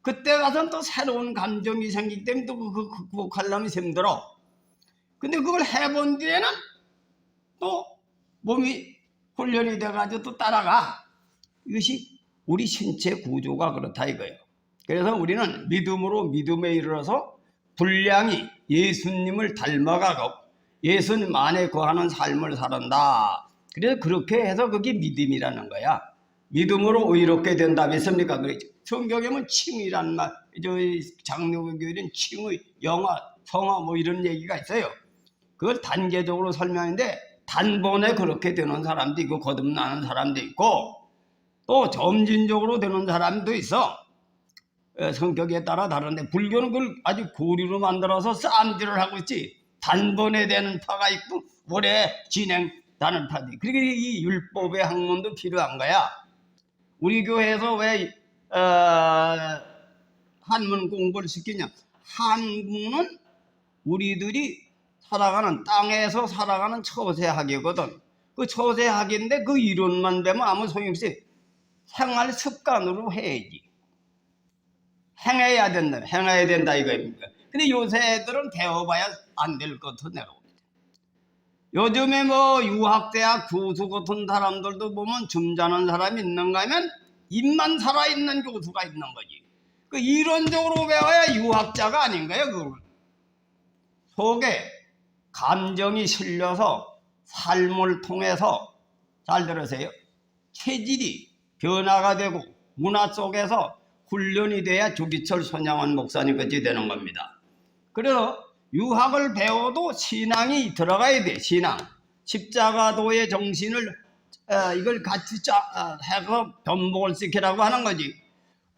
C: 그때 가서는 또 새로운 감정이 생기기 때문에 또 극복하려면 힘들어. 근데 그걸 해본 뒤에는 또 몸이 훈련이 돼가지고 또 따라가. 이것이 우리 신체 구조가 그렇다 이거예요. 그래서 우리는 믿음으로 믿음에 이르러서 분량이 예수님을 닮아가고 예수님 안에 거하는 삶을 살았다. 그래서 그렇게 해서 그게 믿음이라는 거야. 믿음으로 의롭게 된다 믿습니까? 성경에 보면 칭이란 말, 장로교회는 칭의, 영화, 성화 뭐 이런 얘기가 있어요. 그걸 단계적으로 설명하는데 단번에 그렇게 되는 사람도 있고 거듭나는 사람도 있고 또 점진적으로 되는 사람도 있어. 성격에 따라 다른데 불교는 그걸 아주 고리로 만들어서 쌈질을 하고 있지. 단번에 되는 파가 있고 오래 진행되는 파도 있고. 그러니까 이 율법의 학문도 필요한 거야. 우리 교회에서 왜 한문 공부를 시키냐. 한문은 우리들이 살아가는 땅에서 살아가는 처세학이거든. 그 처세학인데 그 이론만 되면 아무 소용없이 생활 습관으로 해야지. 행해야 된다. 행해야 된다 이거입니다. 근데 요새 애들은 배워봐야 안 될 것 같아 내가 봅니다. 요즘에 뭐 유학대학 교수 같은 사람들도 보면 점잖은 사람이 있는가 하면 입만 살아있는 교수가 있는 거지. 그 이론적으로 배워야 유학자가 아닌가요? 그걸. 속에 감정이 실려서 삶을 통해서 잘 들으세요. 체질이 변화가 되고 문화 속에서 훈련이 돼야 조기철 손양원 목사님 같이 되는 겁니다. 그래서 유학을 배워도 신앙이 들어가야 돼. 신앙. 십자가도의 정신을 이걸 같이 해서 변복을 시키라고 하는 거지.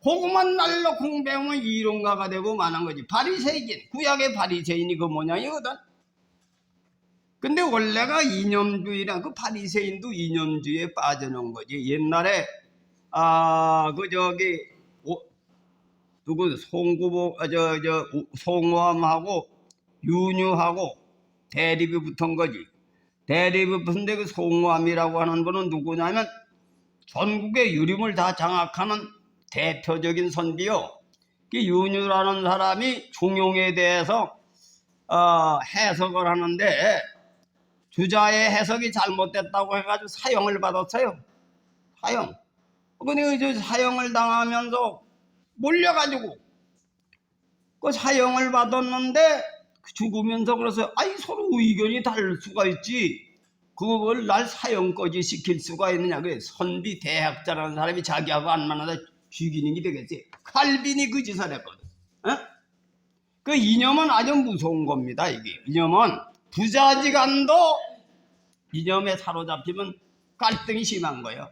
C: 그것만 날로 공부하면 이론가가 되고 마는 거지. 바리새인, 구약의 바리새인이 그 모양이거든. 근데 원래가 이념주의라 그 바리새인도 이념주의에 빠져놓은 거지. 옛날에 누구 송호암하고 윤유하고 대립이 붙은 거지. 대립이 붙은데 그 송호암이라고 하는 분은 누구냐면 전국의 유림을 다 장악하는 대표적인 선비요. 그 윤유라는 사람이 중용에 대해서 해석을 하는데 주자의 해석이 잘못됐다고 해가지고 사형을 받았어요. 사형. 근데 그 사형을 당하면서 몰려가지고 그 사형을 받았는데 죽으면서 그래서 아이 서로 의견이 다를 수가 있지. 그걸 날 사형까지 시킬 수가 있느냐. 그래 선비 대학자라는 사람이 자기하고 안 만나다 죽이는 게 되겠지. 칼빈이 그 짓을 했거든. 그 이념은 아주 무서운 겁니다. 이게 이념은 부자지간도 이념에 사로잡히면 갈등이 심한 거예요.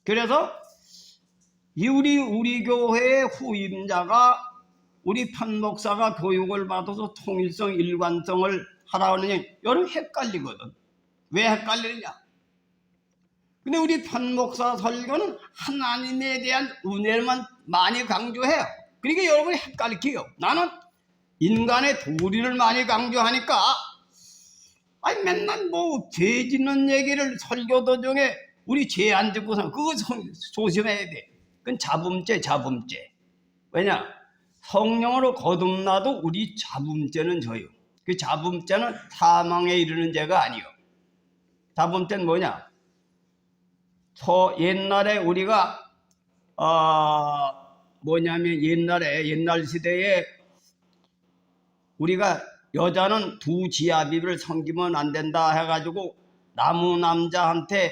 C: 그래서 우리 교회의 후임자가 우리 편목사가 교육을 받아서 통일성, 일관성을 하라고 하느냐. 여러분 헷갈리거든. 왜 헷갈리느냐. 근데 우리 편목사 설교는 하나님에 대한 은혜만 많이 강조해요. 그러니까 여러분이 헷갈리게요. 나는 인간의 도리를 많이 강조하니까 아니 맨날 뭐 죄 짓는 얘기를 설교 도중에 우리 죄 안 짓고서 그거 조심해야 돼. 그건 잡음죄. 왜냐? 성령으로 거듭나도 우리 잡음죄는 져요. 그 잡음죄는 사망에 이르는 죄가 아니요. 잡음죄는 뭐냐? 옛날에 우리가 옛날 시대에 우리가 여자는 두 지아비를 섬기면 안 된다 해가지고 나무 남자한테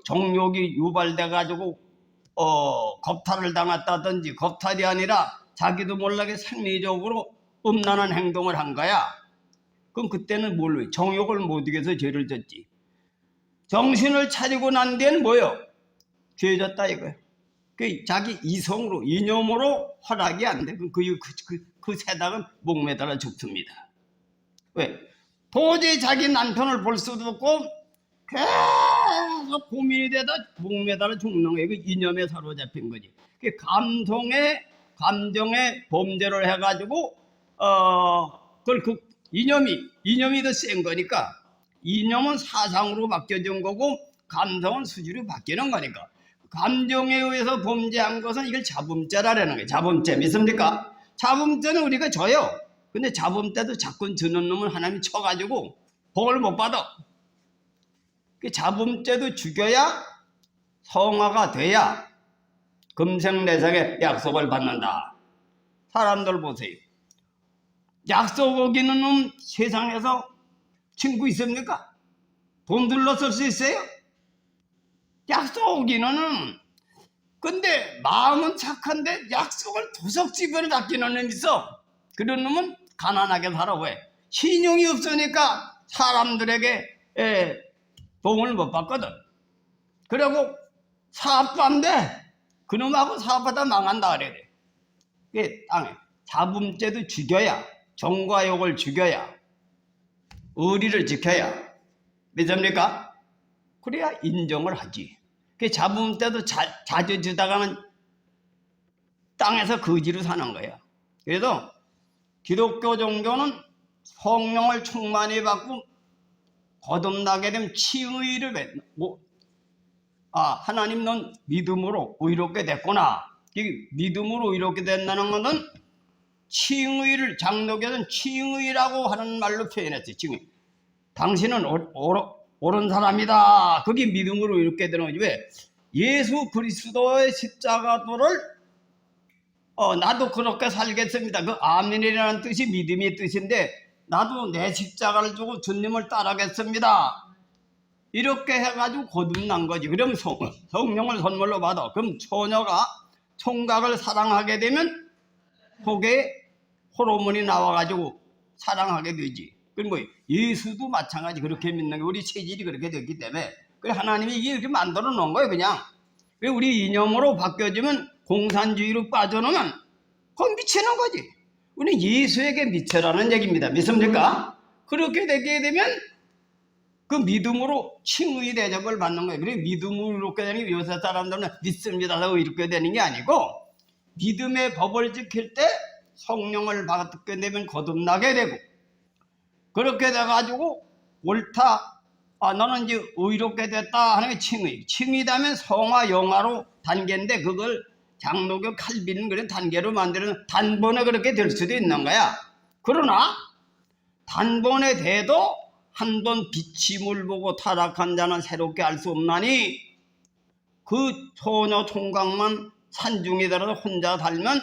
C: 정욕이 유발돼가지고 겁탈을 당했다든지 겁탈이 아니라 자기도 몰라게 생리적으로 음란한 행동을 한 거야. 그럼 그때는 뭘로 정욕을 못 이겨서 죄를 졌지. 정신을 차리고 난 뒤엔 뭐요? 죄 졌다 이거야. 그 자기 이성으로 이념으로 허락이 안 돼. 그 세닥은 목매달아 죽습니다. 왜? 도저히 자기 남편을 볼 수도 없고 계속 고민이 되다 목매달아 죽는 거예요. 그 이념에 사로잡힌 거지. 그 감정에 범죄를 해가지고 그걸 그 이념이 더 센 거니까. 이념은 사상으로 바뀌어진 거고 감성은 수지로 바뀌는 거니까. 감정에 의해서 범죄한 것은 이걸 잡음죄라는 거예요. 잡음죄 믿습니까? 잡음죄는 우리가 져요. 근데 잡음 때도 자꾸 주는 놈은 하나님이 쳐가지고 복을 못 받아. 그 잡음 때도 죽여야 성화가 돼야 금생내생의 약속을 받는다. 사람들 보세요. 약속 어기는 놈 세상에서 친구 있습니까? 돈 들러 쓸 수 있어요? 약속 어기는 놈. 근데 마음은 착한데 약속을 도적지변을 아끼는 놈이 있어. 그런 놈은 가난하게 살아. 왜? 신용이 없으니까 사람들에게 도움을 못 받거든. 그리고 사업도 안 돼. 그놈하고 사업하다 망한다 그래야 돼. 이게 땅에 잡음죄도 죽여야, 정과 욕을 죽여야, 의리를 지켜야, 믿습니까? 그래야 인정을 하지. 그 잡음죄도 자주 주다가는 땅에서 거지로 사는 거야. 그래서 기독교 종교는 성령을 충만히 받고 거듭나게 되면 칭의를 하나님 넌 믿음으로 의롭게 됐구나. 믿음으로 의롭게 된다는 것은 칭의를 장로교는 칭의라고 하는 말로 표현했어요. 칭의. 당신은 옳은 사람이다. 그게 믿음으로 의롭게 되는 거지. 왜? 예수 그리스도의 십자가도를 나도 그렇게 살겠습니다. 그 아멘이라는 뜻이 믿음의 뜻인데 나도 내 십자가를 주고 주님을 따르겠습니다. 이렇게 해가지고 거듭난 거지. 그럼 성령을 선물로 받아. 그럼 처녀가 총각을 사랑하게 되면 속에 호르몬이 나와가지고 사랑하게 되지. 그럼 뭐 예수도 마찬가지 그렇게 믿는 게 우리 체질이 그렇게 됐기 때문에 그래 하나님이 이렇게 만들어 놓은 거예요. 그냥 우리 이념으로 바뀌어지면 공산주의로 빠져나면 그건 미치는 거지. 우리는 예수에게 미쳐라는 얘기입니다. 믿습니까? 그렇게 되게 되면 그 믿음으로 칭의 대접을 받는 거예요. 그래 믿음으로 이렇게 되는 게 요새 사람들은 믿습니다 하고 이렇게 되는 게 아니고 믿음의 법을 지킬 때 성령을 받게 되면 거듭나게 되고 그렇게 돼가지고 옳다. 너는 이제 의롭게 됐다 하는 게 칭의. 칭의다면 성화 영화로 단계인데 그걸 장로교 칼빈은 그런 단계로 만드는 단번에 그렇게 될 수도 있는 거야. 그러나 단번에 돼도 한 번 비침을 보고 타락한 자는 새롭게 알 수 없나니 그 소녀 총각만 산중에 들어서 혼자 살면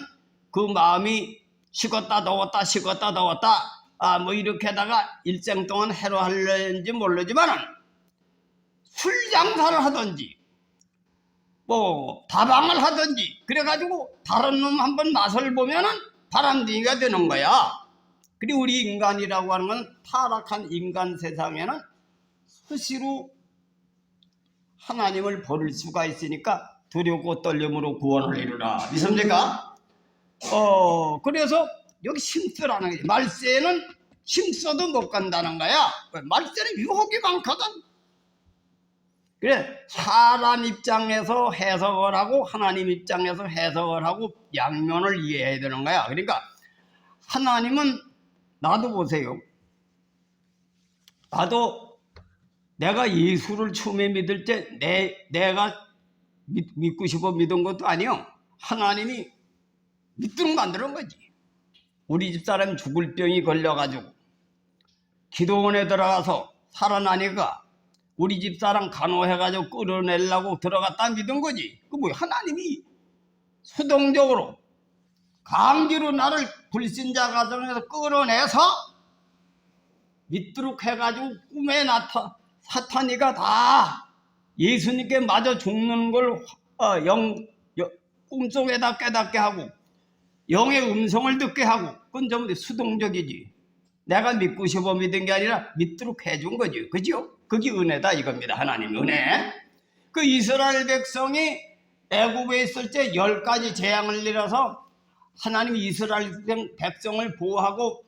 C: 그 마음이 식었다 더웠다 식었다 더웠다 뭐 이렇게 하다가 일생 동안 해로하려는지 모르지만 술 장사를 하든지 뭐 다방을 하든지 그래가지고 다른 놈 한번 맛을 보면은 바람둥이가 되는 거야. 그리고 우리 인간이라고 하는 건 타락한 인간 세상에는 수시로 하나님을 버릴 수가 있으니까 두렵고 떨림으로 구원을 이루라. 믿습니까? 그래서 여기 심쓰라는 거지. 말세는 심써도 못 간다는 거야. 말세는 유혹이 많거든. 그래 사람 입장에서 해석을 하고 하나님 입장에서 해석을 하고 양면을 이해해야 되는 거야. 그러니까 하나님은 나도 보세요. 나도 내가 예수를 처음에 믿을 때 내가 믿고 싶어 믿은 것도 아니요. 하나님이 믿도록 만드는 거지. 우리 집사람 죽을 병이 걸려가지고 기도원에 들어가서 살아나니까 우리 집사람 간호해가지고 끌어내려고 들어갔다 믿은 거지. 그 뭐야? 하나님이 수동적으로 강제로 나를 불신자 가정에서 끌어내서 믿도록 해가지고 꿈에 사탄이가 다 예수님께 맞아 죽는 걸 꿈속에다 깨닫게 하고 영의 음성을 듣게 하고 그건 전부 수동적이지. 내가 믿고 싶어 믿은 게 아니라 믿도록 해준 거지. 그죠? 그게 은혜다 이겁니다. 하나님 은혜. 그 이스라엘 백성이 애굽에 있을 때 10가지 재앙을 내려서 하나님이 이스라엘 백성을 보호하고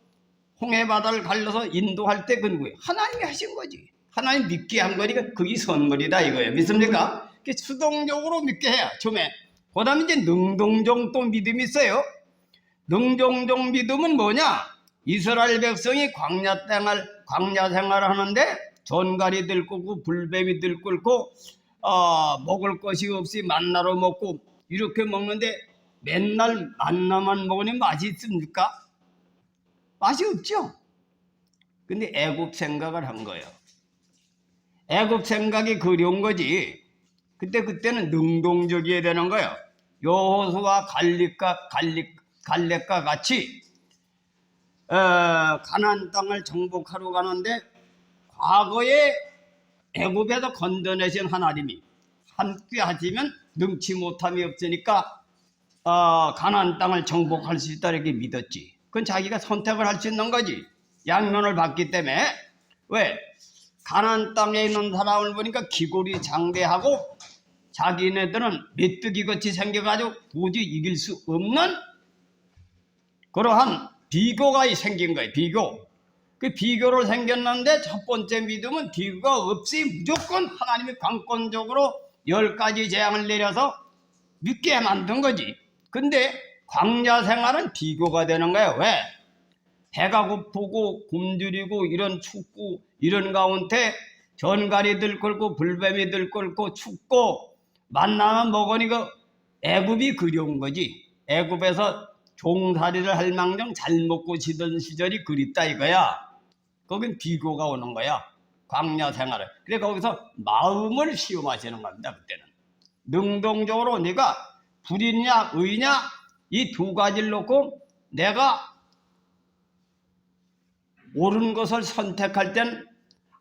C: 홍해바다를 갈라서 인도할 때 그건 거예요. 하나님이 하신 거지. 하나님 믿게 한 거니까 그게 선물이다 이거예요. 믿습니까? 수동적으로 믿게 해야 처음에. 그 다음에 이제 능동적 또 믿음이 있어요. 능동적 믿음은 뭐냐? 이스라엘 백성이 광야 생활을 하는데 전갈이 들끓고 불뱀이 들끓고 먹을 것이 없이 만나로 먹고 이렇게 먹는데 맨날 만나만 먹으니 맛이 있습니까? 맛이 없죠. 근데 애굽 생각을 한 거예요. 애굽 생각이 그리운 거지. 그때는 능동적이어야 되는 거예요. 여호수아 갈렙과 같이 가나안 땅을 정복하러 가는데 과거에 애굽에서 건져내신 하나님이 함께 하시면 능치 못함이 없으니까 가나안 땅을 정복할 수 있다 이렇게 믿었지. 그건 자기가 선택을 할 수 있는 거지. 양면을 봤기 때문에. 왜? 가나안 땅에 있는 사람을 보니까 기골이 장대하고 자기네들은 메뚜기같이 생겨가지고 도저히 이길 수 없는 그러한 비교가 생긴 거예요. 비교. 그 비교로 생겼는데 첫 번째 믿음은 비교가 없이 무조건 하나님이 강권적으로 10가지 재앙을 내려서 믿게 만든 거지. 근데 광야 생활은 비교가 되는 거예요. 왜? 배가 고프고 굶주리고 이런 춥고 이런 가운데 전갈이들 끓고 불뱀이들 끓고 춥고 만나면 먹으니까 애굽이 그리운 거지. 애굽에서 종살이를 할 망정 잘 먹고 지던 시절이 그립다 이거야. 거긴 비교가 오는 거야. 광야 생활을. 그래 거기서 마음을 시험하시는 겁니다. 그때는. 능동적으로 네가 불이냐 의냐 이 두 가지를 놓고 내가 옳은 것을 선택할 땐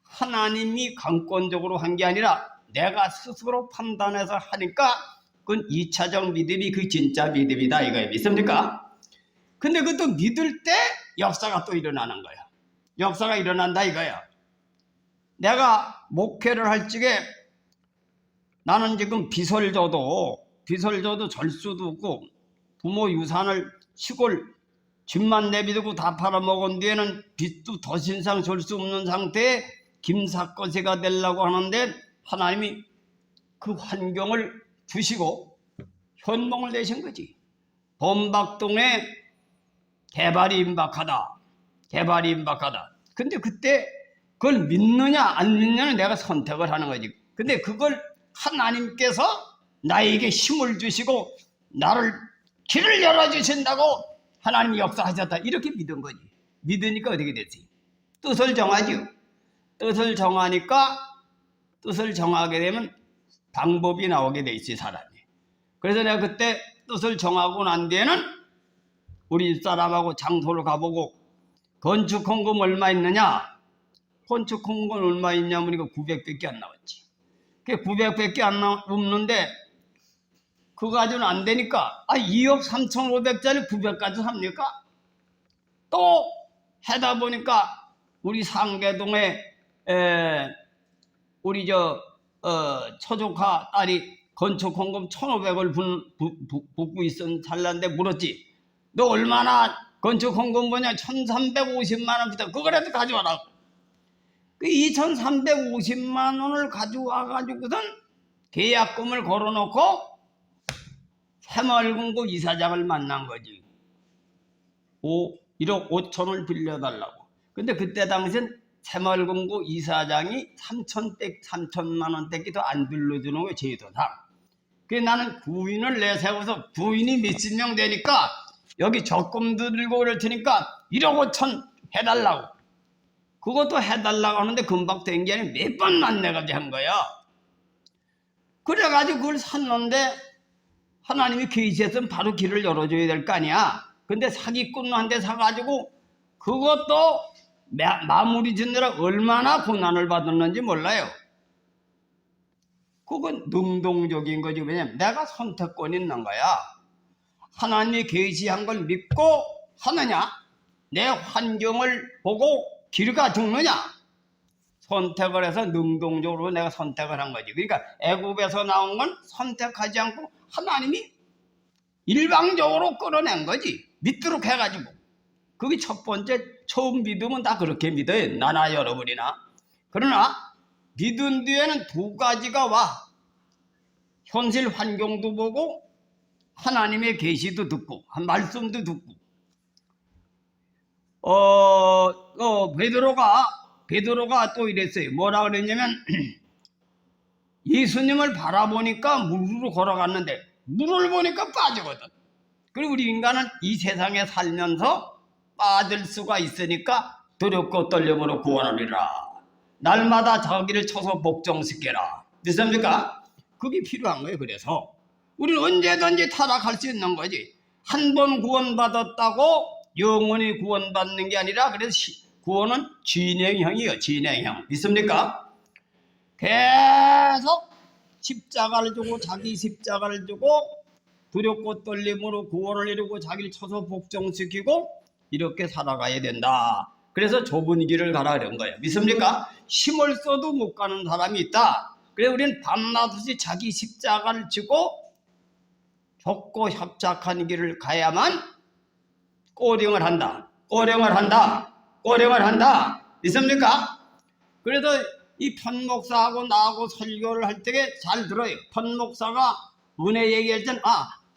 C: 하나님이 강권적으로 한 게 아니라 내가 스스로 판단해서 하니까 그건 2차적 믿음이 그 진짜 믿음이다 이거예요. 믿습니까? 근데 그것도 믿을 때 역사가 또 일어나는 거야. 역사가 일어난다 이거야. 내가 목회를 할 적에 나는 지금 비설줘도 절 수도 없고 부모 유산을 시골 집만 내비두고 다 팔아먹은 뒤에는 빚도 더 신상 줄 수 없는 상태에 김삿거지가 되려고 하는데 하나님이 그 환경을 주시고 현몽을 내신 거지. 범박동에 개발이 임박하다. 근데 그때 그걸 믿느냐 안 믿느냐는 내가 선택을 하는 거지. 근데 그걸 하나님께서 나에게 힘을 주시고 나를 길을 열어주신다고 하나님이 역사하셨다 이렇게 믿은 거지. 믿으니까 어떻게 됐지? 뜻을 정하죠. 뜻을 정하게 되면 방법이 나오게 돼 있지 사람이. 그래서 내가 그때 뜻을 정하고 난 뒤에는 우리 집사람하고 장소를 가보고 건축 헌금 얼마 있느냐? 건축 헌금 얼마 있냐면 이거 900밖에 안 나왔지. 그 900밖에 안 없는데 그거 가지고는 안 되니까 2억 3,500짜리 900까지 삽니까? 또 해다 보니까 우리 상계동에 우리 처조카 딸이 건축 헌금 1,500을 붓고 있었는 찰나인데 물었지. 너 얼마나 건축 헌금 뭐냐? 1,350만 원부터 그거라도 가져와라. 그 2,350만 원을 가져와 가지고선 계약금을 걸어놓고 새마을금고 이사장을 만난 거지. 1억 5천을 빌려달라고. 근데 그때 당시엔 새마을금고 이사장이 3천만 원대기 더 안 빌려주는 거예요. 제도상. 그래서 나는 구인을 내세워서 구인이 몇십 명 되니까 여기 적금 들고 그럴 테니까 1억 5천 해달라고. 그것도 해달라고 하는데 금방 된 게 아니라 몇 번 만나가지고 한 거야. 그래가지고 그걸 샀는데 하나님이 계시했으면 바로 길을 열어줘야 될 거 아니야. 근데 사기꾼한테 사가지고 그것도 마무리 짓느라 얼마나 고난을 받았는지 몰라요. 그건 능동적인 거지. 왜냐면 내가 선택권이 있는 거야. 하나님이 계시한 걸 믿고 하느냐, 내 환경을 보고 길가 죽느냐, 선택을 해서 능동적으로 내가 선택을 한 거지. 그러니까 애굽에서 나온 건 선택하지 않고 하나님이 일방적으로 끌어낸 거지. 믿도록 해가지고. 그게 첫 번째, 처음 믿으면 다 그렇게 믿어요. 나나 여러분이나. 그러나 믿은 뒤에는 두 가지가 와. 현실 환경도 보고 하나님의 계시도 듣고 한 말씀도 듣고. 베드로가 또 이랬어요. 뭐라 그랬냐면 예수님을 바라보니까 물로 걸어갔는데 물을 보니까 빠지거든. 그리고 우리 인간은 이 세상에 살면서 빠질 수가 있으니까 두렵고 떨림으로 구원하리라. 날마다 자기를 쳐서 복종시켜라. 믿습니까? 그게 필요한 거예요. 그래서 우리는 언제든지 타락할 수 있는 거지. 한 번 구원받았다고 영원히 구원받는 게 아니라, 그래서 구원은 진행형이에요. 진행형. 믿습니까? 계속 십자가를 주고 자기 십자가를 주고 두렵고 떨림으로 구원을 이루고 자기를 쳐서 복종시키고 이렇게 살아가야 된다. 그래서 좁은 길을 가라 그런 거예요. 믿습니까? 힘을 써도 못 가는 사람이 있다. 그래서 우리는 밤낮없이 자기 십자가를 지고 좁고 협착한 길을 가야만 꼬령을 한다. 꼬령을 한다. 꼬령을 한다. 믿습니까? 그래서 이 편목사하고 나하고 설교를 할 때 잘 들어요. 편목사가 은혜 얘기할 땐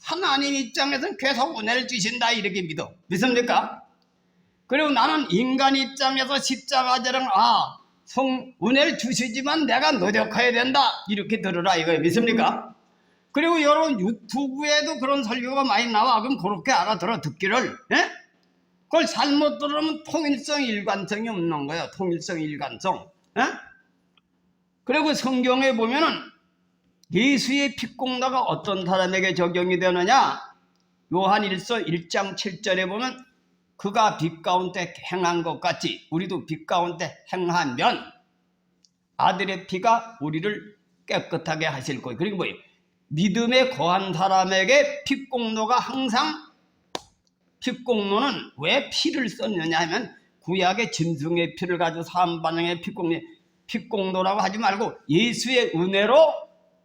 C: 하나님 입장에서는 계속 은혜를 주신다 이렇게 믿어. 믿습니까? 그리고 나는 인간 입장에서 십자가처럼 은혜를 주시지만 내가 노력해야 된다 이렇게 들으라 이거예요. 믿습니까? 그리고 여러분 유튜브에도 그런 설교가 많이 나와. 그럼 그렇게 알아들어 듣기를. 예? 그걸 잘못 들으면 통일성 일관성이 없는 거예요. 통일성 일관성. 예? 그리고 성경에 보면은 예수의 핏공로가 어떤 사람에게 적용이 되느냐? 요한 1서 1장 7절에 보면 그가 빛 가운데 행한 것 같이 우리도 빛 가운데 행하면 아들의 피가 우리를 깨끗하게 하실 거예요. 그리고 뭐예요? 믿음에 거한 사람에게 핏공로가 항상, 핏공로는 왜 피를 썼느냐 하면 구약의 짐승의 피를 가지고 사함반응의 핏공로라고 하지 말고 예수의 은혜로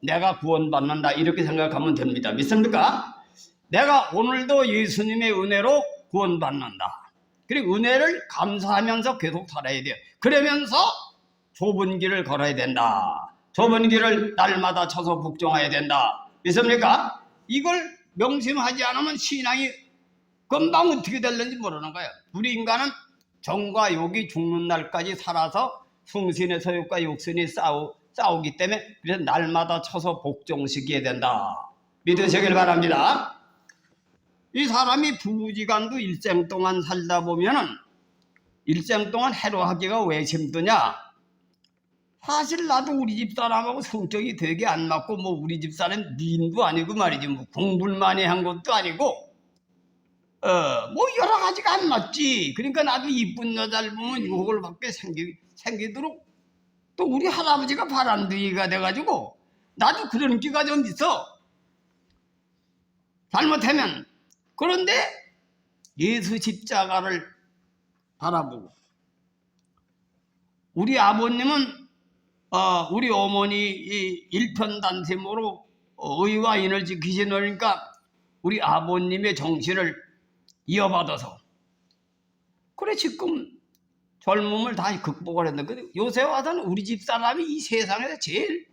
C: 내가 구원받는다 이렇게 생각하면 됩니다. 믿습니까? 내가 오늘도 예수님의 은혜로 구원받는다. 그리고 은혜를 감사하면서 계속 살아야 돼요. 그러면서 좁은 길을 걸어야 된다. 좁은 길을 날마다 쳐서 복종해야 된다. 믿습니까? 이걸 명심하지 않으면 신앙이 금방 어떻게 될는지 모르는 거예요. 우리 인간은 정과 욕이 죽는 날까지 살아서 성신의 소욕과 육신이 싸우기 때문에 그래서 날마다 쳐서 복종시켜야 된다. 믿으시길 바랍니다. 이 사람이 부부지간도 일생 동안 살다 보면은 일생 동안 해로하기가 왜 힘드냐? 사실 나도 우리 집 사람하고 성격이 되게 안 맞고 우리 집 사람 미인도 아니고 말이지 공부를 많이 한 것도 아니고 여러 가지가 안 맞지. 그러니까 나도 이쁜 여자를 보면 유혹을 받게 생기도록 또 우리 할아버지가 바람둥이가 돼가지고 나도 그런 기가 좀 있어. 잘못하면. 그런데 예수 십자가를 바라보고 우리 아버님은 우리 어머니 일편단심으로 의와 인을 지키시니까 우리 아버님의 정신을 이어받아서 그래 지금 젊음을 다 극복을 했는데 요새 와서는 우리 집 사람이 이 세상에서 제일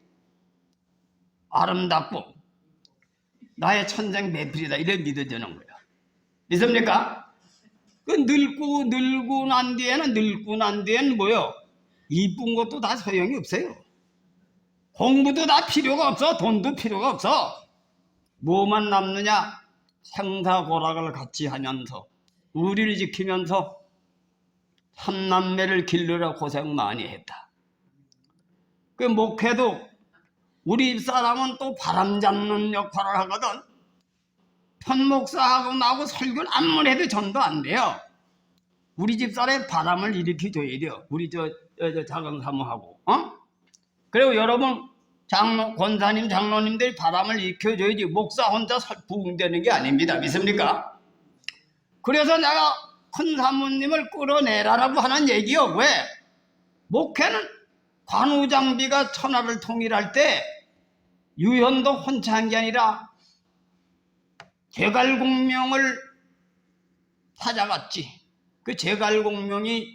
C: 아름답고 나의 천생 매필이다 이래 믿어지는 거야. 믿습니까? 늙고 난 뒤에는 뭐요? 이쁜 것도 다 소용이 없어요. 공부도 다 필요가 없어. 돈도 필요가 없어. 뭐만 남느냐? 생사고락을 같이 하면서 우리를 지키면서 삼남매를 기르려 고생 많이 했다. 그 목회도 우리 사람은 또 바람 잡는 역할을 하거든. 편목사하고 나하고 설교를 아무리 해도 전도 안 돼요. 우리 집사람의 바람을 일으켜줘야 돼요. 우리 저 작은 사모하고. 그리고 여러분 권사님 장로님들이 바람을 일으켜줘야지 목사 혼자 부흥되는 게 아닙니다. 믿습니까? 그래서 내가 큰 사모님을 끌어내라라고 하는 얘기요. 왜? 목회는 관우장비가 천하를 통일할 때 유현도 혼자 한 게 아니라 제갈공명을 찾아갔지. 그 제갈공명은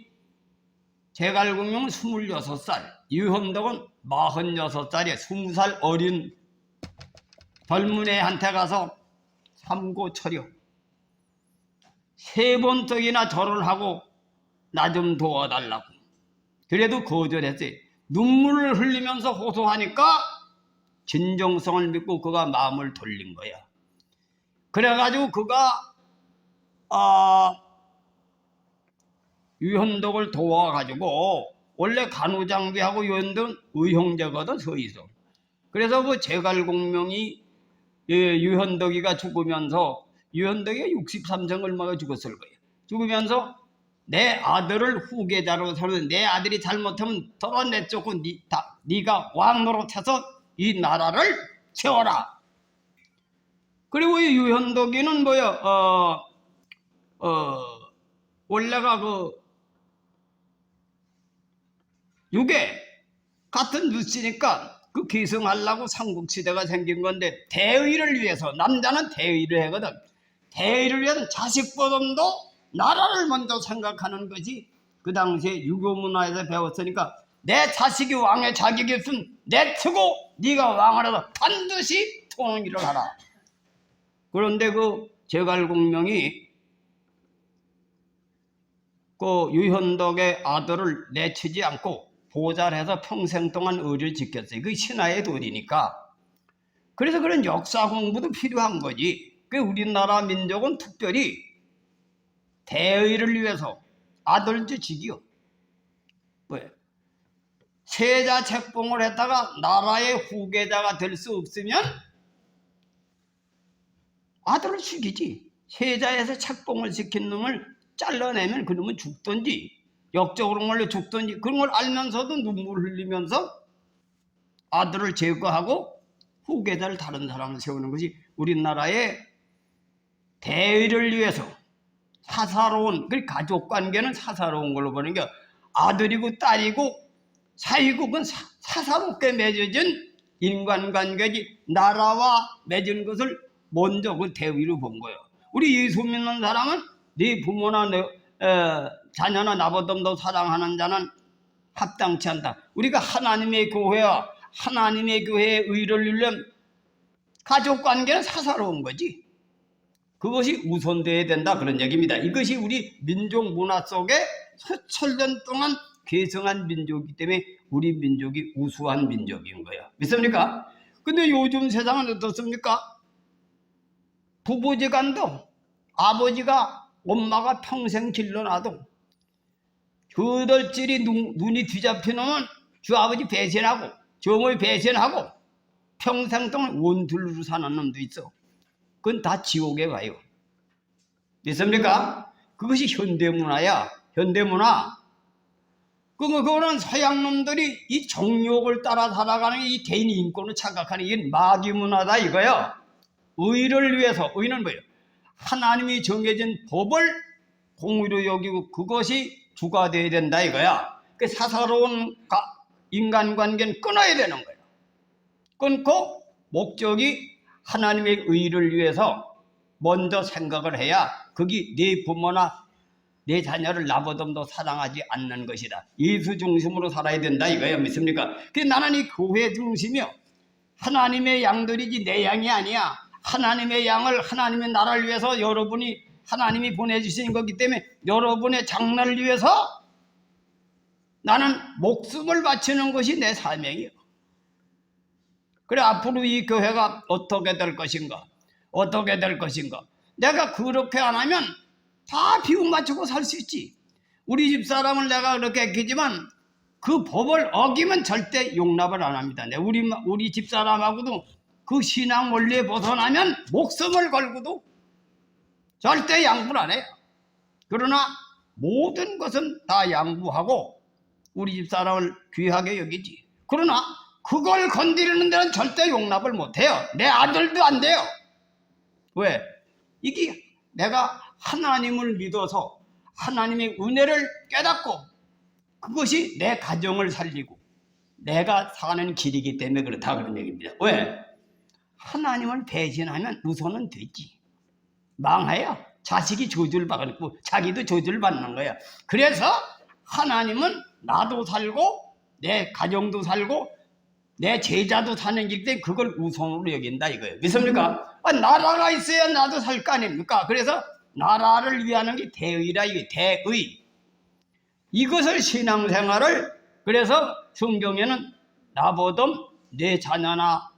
C: 26살, 유현덕은 46살에 20살 어린 젊은 애한테 가서 삼고처려 3번씩이나 절을 하고 나 좀 도와달라고. 그래도 거절했어요. 눈물을 흘리면서 호소하니까 진정성을 믿고 그가 마음을 돌린 거야. 그래가지고 그가 유현덕을 도와가지고 원래 간우장비하고 유현덕은 의형제거든 서있어. 그래서 그 제갈공명이 유현덕이가 죽으면서 유현덕이 63세 얼마가 죽었을 거예요. 죽으면서 내 아들을 후계자로 삼는 내 아들이 잘못하면 더러 내쫓고 네가 왕 노릇해서 이 나라를 세워라. 그리고 이 유현덕이는 뭐야 원래가 그 육에 같은 뉴스니까 그 계승하려고 삼국시대가 생긴 건데 대의를 위해서 남자는 대의를 하거든. 대의를 위해서 자식보다도 나라를 먼저 생각하는 것이 그 당시에 유교 문화에서 배웠으니까 내 자식이 왕의 자격이 있으면 내트고 네가 왕을 해서 반드시 통일을 하라. 그런데 그 제갈공명이 그 유현덕의 아들을 내치지 않고 보살해서 평생 동안 의를 지켰어요. 그 신하의 돈이니까. 그래서 그런 역사 공부도 필요한 거지. 그 우리나라 민족은 특별히 대의를 위해서 아들 지키기요. 왜? 세자 책봉을 했다가 나라의 후계자가 될 수 없으면 아들을 죽이지. 세자에서 책봉을 시킨 놈을 잘라내면 그 놈은 죽든지 역적으로 걸려 죽든지 그런 걸 알면서도 눈물 흘리면서 아들을 제거하고 후계자를 다른 사람을 세우는 것이 우리나라의 대의를 위해서 사사로운, 그 가족관계는 사사로운 걸로 보는 게 아들이고 딸이고 사이고 그건 사사롭게 맺어진 인간관계지 나라와 맺은 것을 먼저 그 대의로 본 거예요. 우리 예수 믿는 사람은 네 부모나 자녀나 나보다 더 사랑하는 자는 합당치 않다. 우리가 하나님의 교회와 하나님의 교회의 의를 이루려면 가족관계는 사사로운 거지. 그것이 우선돼야 된다 그런 얘기입니다. 이것이 우리 민족 문화 속에 수천 년 동안 계승한 민족이기 때문에 우리 민족이 우수한 민족인 거예요. 믿습니까? 근데 요즘 세상은 어떻습니까? 부부지간도 아버지가 엄마가 평생 길러놔도 그들끼리 눈이 뒤잡히면 주 아버지 배신하고 정을 배신하고 평생 동안 원툴로 사는 놈도 있어. 그건 다 지옥에 가요. 믿습니까? 그것이 현대문화야. 현대문화. 그거는 서양 놈들이 이 정욕을 따라 살아가는 이 개인 인권을 착각하는 이 마귀 문화다 이거요. 의를 위해서, 의는 뭐예요? 하나님이 정해진 법을 공의로 여기고 그것이 주가 되어야 된다 이거야. 그 사사로운 인간관계는 끊어야 되는 거예요. 끊고 목적이 하나님의 의를 위해서 먼저 생각을 해야 그게 네 부모나 내 자녀를 나보다도 사랑하지 않는 것이다. 예수 중심으로 살아야 된다 이거예요. 믿습니까? 그 나는 이 교회 중심이요. 하나님의 양들이지 내 양이 아니야. 하나님의 양을 하나님의 나라를 위해서 여러분이 하나님이 보내주신 거기 때문에 여러분의 장래를 위해서 나는 목숨을 바치는 것이 내 사명이요. 그래 앞으로 이 교회가 어떻게 될 것인가? 어떻게 될 것인가? 내가 그렇게 안 하면 다 비움 맞추고 살 수 있지. 우리 집사람을 내가 그렇게 했지만 그 법을 어기면 절대 용납을 안 합니다. 우리 집사람하고도 그 신앙 원리에 벗어나면 목숨을 걸고도 절대 양보를 안 해요. 그러나 모든 것은 다 양보하고 우리 집사람을 귀하게 여기지. 그러나 그걸 건드리는 데는 절대 용납을 못해요. 내 아들도 안 돼요. 왜? 이게 내가 하나님을 믿어서 하나님의 은혜를 깨닫고 그것이 내 가정을 살리고 내가 사는 길이기 때문에 그렇다 그런 얘기입니다. 왜? 하나님을 배신하면 우선은 되지. 망해요. 자식이 저주받고 자기도 저주받는 거야. 그래서 하나님은 나도 살고 내 가정도 살고 내 제자도 사는 길 때 그걸 우선으로 여긴다 이거예요. 믿습니까? 나라가 있어야 나도 살 거 아닙니까? 그래서 나라를 위하는 게 대의라 이게 대의. 이것을 신앙생활을 그래서 성경에는 나보다 내 자녀나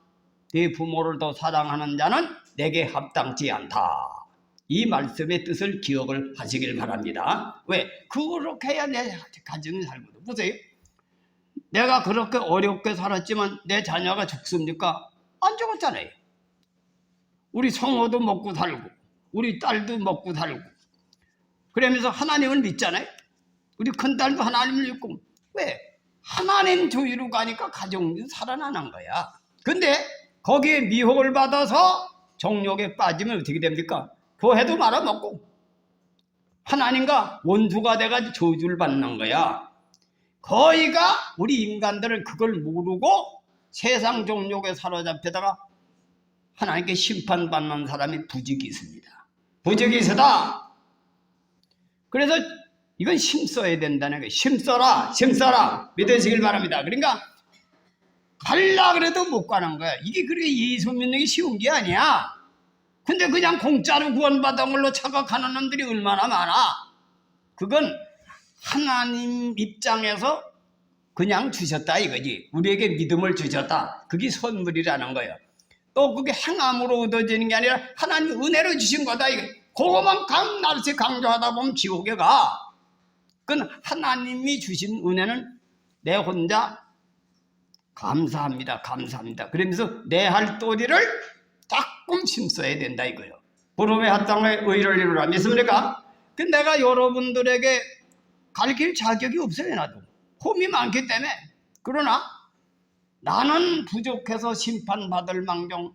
C: 내 부모를 더 사랑하는 자는 내게 합당치 않다. 이 말씀의 뜻을 기억을 하시길 바랍니다. 왜? 그렇게 해야 내 가정이 살거든. 보세요. 내가 그렇게 어렵게 살았지만 내 자녀가 죽습니까? 안 죽었잖아요. 우리 성호도 먹고 살고 우리 딸도 먹고 살고 그러면서 하나님을 믿잖아요. 우리 큰딸도 하나님을 믿고. 왜? 하나님 주위로 가니까 가정이 살아나는 거야. 근데 거기에 미혹을 받아서 정욕에 빠지면 어떻게 됩니까? 교회도 말아먹고 하나님과 원수가 돼가지고 저주를 받는 거야. 거의가 우리 인간들은 그걸 모르고 세상 정욕에 사로잡히다가 하나님께 심판받는 사람이 부적이 있습니다. 부적이 있어다. 그래서 이건 힘써야 된다는 거예요. 힘써라 믿으시길 바랍니다. 그러니까 갈라 그래도 못 가는 거야. 이게 그렇게 예수 믿는 게 쉬운 게 아니야. 근데 그냥 공짜로 구원받은 걸로 착각하는 놈들이 얼마나 많아. 그건 하나님 입장에서 그냥 주셨다 이거지. 우리에게 믿음을 주셨다. 그게 선물이라는 거예요. 또 그게 행함으로 얻어지는 게 아니라 하나님 은혜로 주신 거다 이거. 그거만 날씨 강조하다 보면 지옥에 가. 그건 하나님이 주신 은혜는 내 혼자 감사합니다. 그러면서 내 할 도리를 조금 힘써야 된다 이거예요. 부름의 합당에 의를 이루라. 믿습니까? 그 내가 여러분들에게 가르칠 자격이 없어요. 나도 홈이 많기 때문에. 그러나 나는 부족해서 심판받을 망정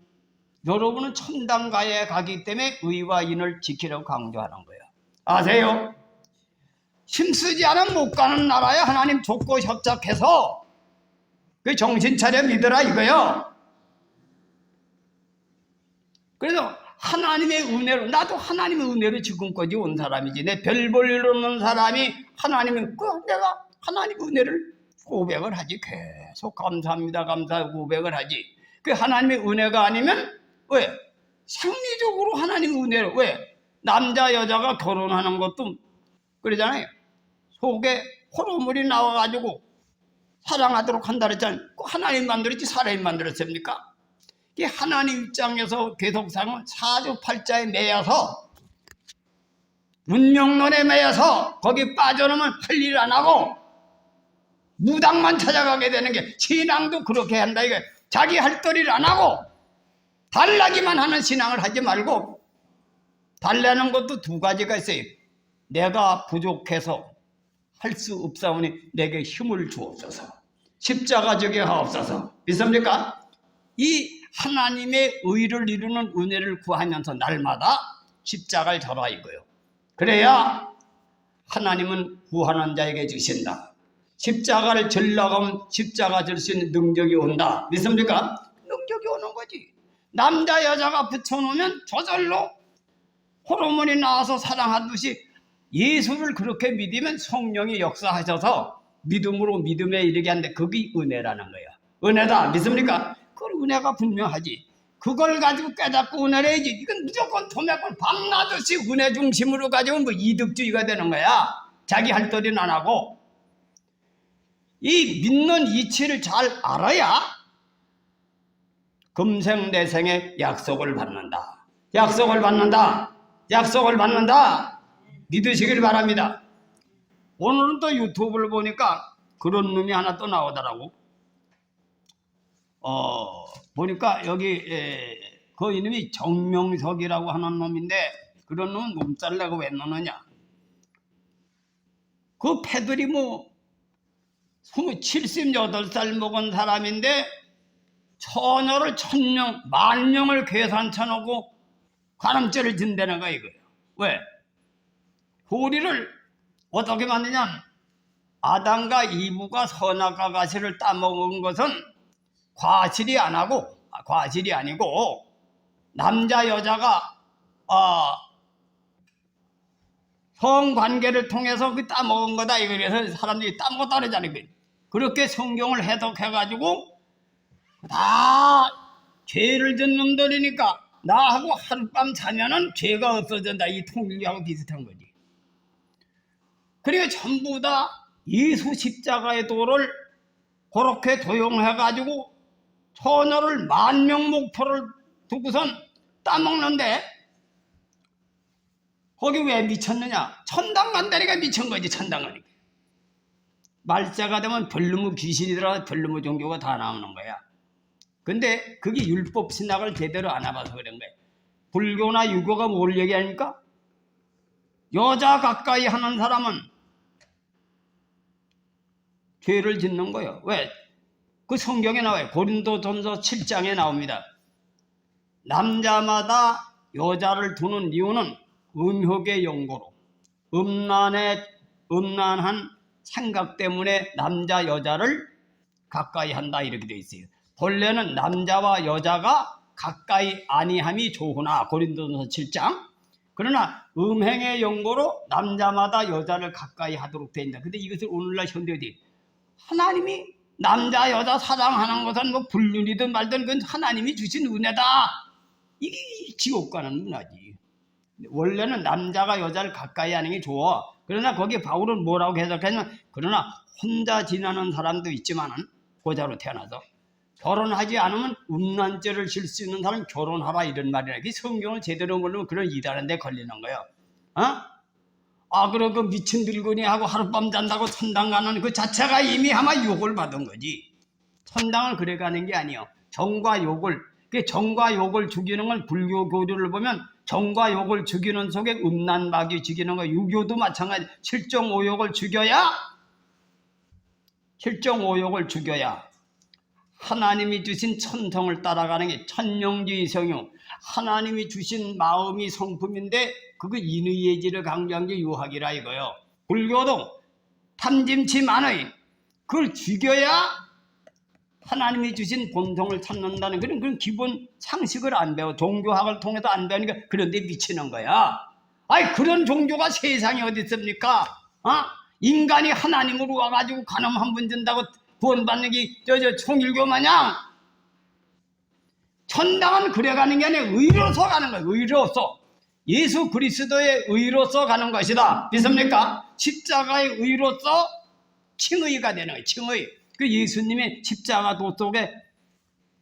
C: 여러분은 천당가에 가기 때문에 의와 인을 지키려고 강조하는 거예요. 아세요? 힘쓰지 않으면 못 가는 나라에 하나님 좁고 협착해서 그 정신 차려 믿으라 이거요. 그래서 하나님의 은혜로, 나도 하나님의 은혜로 지금까지 온 사람이지. 내 별 볼 일 없는 사람이 하나님의, 내가 하나님의 은혜를 고백을 하지. 계속 감사합니다 고백을 하지. 그 하나님의 은혜가 아니면 왜? 생리적으로 하나님의 은혜로. 왜? 남자 여자가 결혼하는 것도 그러잖아요. 속에 호르몬이 나와가지고 사랑하도록 한다 그랬잖아요. 하나님 만들었지 사람이 만들었습니까? 이 하나님 입장에서 계속 살면 사주팔자에 매여서 운명론에 매여서 거기 빠져놓으면 할 일 안 하고 무당만 찾아가게 되는 게, 신앙도 그렇게 한다 이거. 자기 할 도리를 안 하고 달라기만 하는 신앙을 하지 말고, 달라는 것도 두 가지가 있어요. 내가 부족해서 할 수 없사오니 내게 힘을 주옵소서. 십자가지게 하옵소서. 믿습니까? 이 하나님의 의를 이루는 은혜를 구하면서 날마다 십자가를 져라 이거요. 그래야 하나님은 구하는 자에게 주신다. 십자가를 질려고 하면 십자가 질 수 있는 능력이 온다. 믿습니까? 능력이 오는 거지. 남자 여자가 붙여놓으면 저절로 호르몬이 나와서 사랑하듯이 예수를 그렇게 믿으면 성령이 역사하셔서 믿음으로 믿음에 이르게 하는데 그게 은혜라는 거예요. 은혜다. 믿습니까? 그 은혜가 분명하지. 그걸 가지고 깨닫고 은혜를 해야지. 이건 무조건 도매권 밤낮없이 은혜 중심으로 가지고 뭐 이득주의가 되는 거야. 자기 할 도리는 안 하고. 이 믿는 이치를 잘 알아야 금생내생의 약속을 받는다. 약속을 받는다. 믿으시길 바랍니다. 오늘은 또 유튜브를 보니까 그런 놈이 하나 또 나오더라고. 보니까 여기 그 이름이 정명석이라고 하는 놈인데, 그런 놈은 몸살 내고 왜 넣느냐. 그 패들이 뭐 78살 먹은 사람인데 처녀를 1000명, 10,000명을 계산쳐 놓고 관음죄를 진다는 거야 이거예요. 왜? 도리를 어떻게 만드냐면, 아담과 이브가 선악과 과실을 따먹은 것은 과실이 아니고 남자 여자가 성관계를 통해서 그 따먹은 거다 이거. 그래서 사람들이 따먹었다 그러잖아요. 그렇게 성경을 해석해가지고 다 죄를 짓는 놈들이니까 나하고 하룻밤 자면은 죄가 없어진다. 이 통일하고 비슷한 거지. 그리고 전부 다 예수 십자가의 도를 그렇게 도용해가지고 처녀를 10,000명 목표를 두고선 따먹는데, 거기 왜 미쳤느냐? 천당 간다니까 미친 거지. 천당 가니까. 말세가 되면 별놈의 귀신이 들어가 별놈의 종교가 다 나오는 거야. 근데 그게 율법 신학을 제대로 안 해봐서 그런 거야. 불교나 유교가 뭘 얘기하니까? 여자 가까이 하는 사람은 죄를 짓는 거예요. 왜? 그 성경에 나와요. 고린도전서 7장에 나옵니다. 남자마다 여자를 두는 이유는 음욕의 연고로 음란한 생각 때문에 남자 여자를 가까이 한다 이렇게 돼 있어요. 본래는 남자와 여자가 가까이 아니함이 좋으나 고린도전서 7장. 그러나 음행의 연고로 남자마다 여자를 가까이 하도록 돼 있다. 근데 이것을 오늘날 현대인이 하나님이 남자 여자 사랑하는 것은 뭐 불륜이든 말든 그건 하나님이 주신 은혜다. 이게 지옥 가는 문화지. 원래는 남자가 여자를 가까이 하는 게 좋아. 그러나 거기 바울은 뭐라고 해석하냐면 그러나 혼자 지내는 사람도 있지만은 고자로 태어나서 결혼하지 않으면 음란죄를 질 수 있는 사람 결혼하라 이런 말이라. 그 성경을 제대로 모르면 그런 이단한데 걸리는 거예요. 그리고 그 미친 늙은이 하고 하룻밤 잔다고 천당 가는 그 자체가 이미 아마 욕을 받은 거지. 천당을 그래 가는 게 아니에요. 정과 욕을, 그 정과 욕을 죽이는 건 불교 교리를 보면 정과 욕을 죽이는 속에 음란마귀 죽이는 거, 유교도 마찬가지. 실정오욕을 죽여야 하나님이 주신 천성을 따라가는 게 천명주의 성유. 하나님이 주신 마음이 성품인데 그거 인의예지를 강조한 게 유학이라 이거요. 불교도 탐짐치 만의 그걸 죽여야 하나님이 주신 본성을 찾는다는 그런 기본 상식을 안 배워. 종교학을 통해서 안 배우니까 그런데 미치는 거야. 그런 종교가 세상에 어디 있습니까? 인간이 하나님으로 와가지고 간음 한 번 준다고 구원받는 게 총일교 마냥. 천당은 그래가는 게 아니라 의로서 가는 거예요. 의로서. 예수 그리스도의 의로서 가는 것이다. 믿습니까? 십자가의 의로서 칭의가 되는 거예요. 칭의. 그 예수님의 십자가 도 속에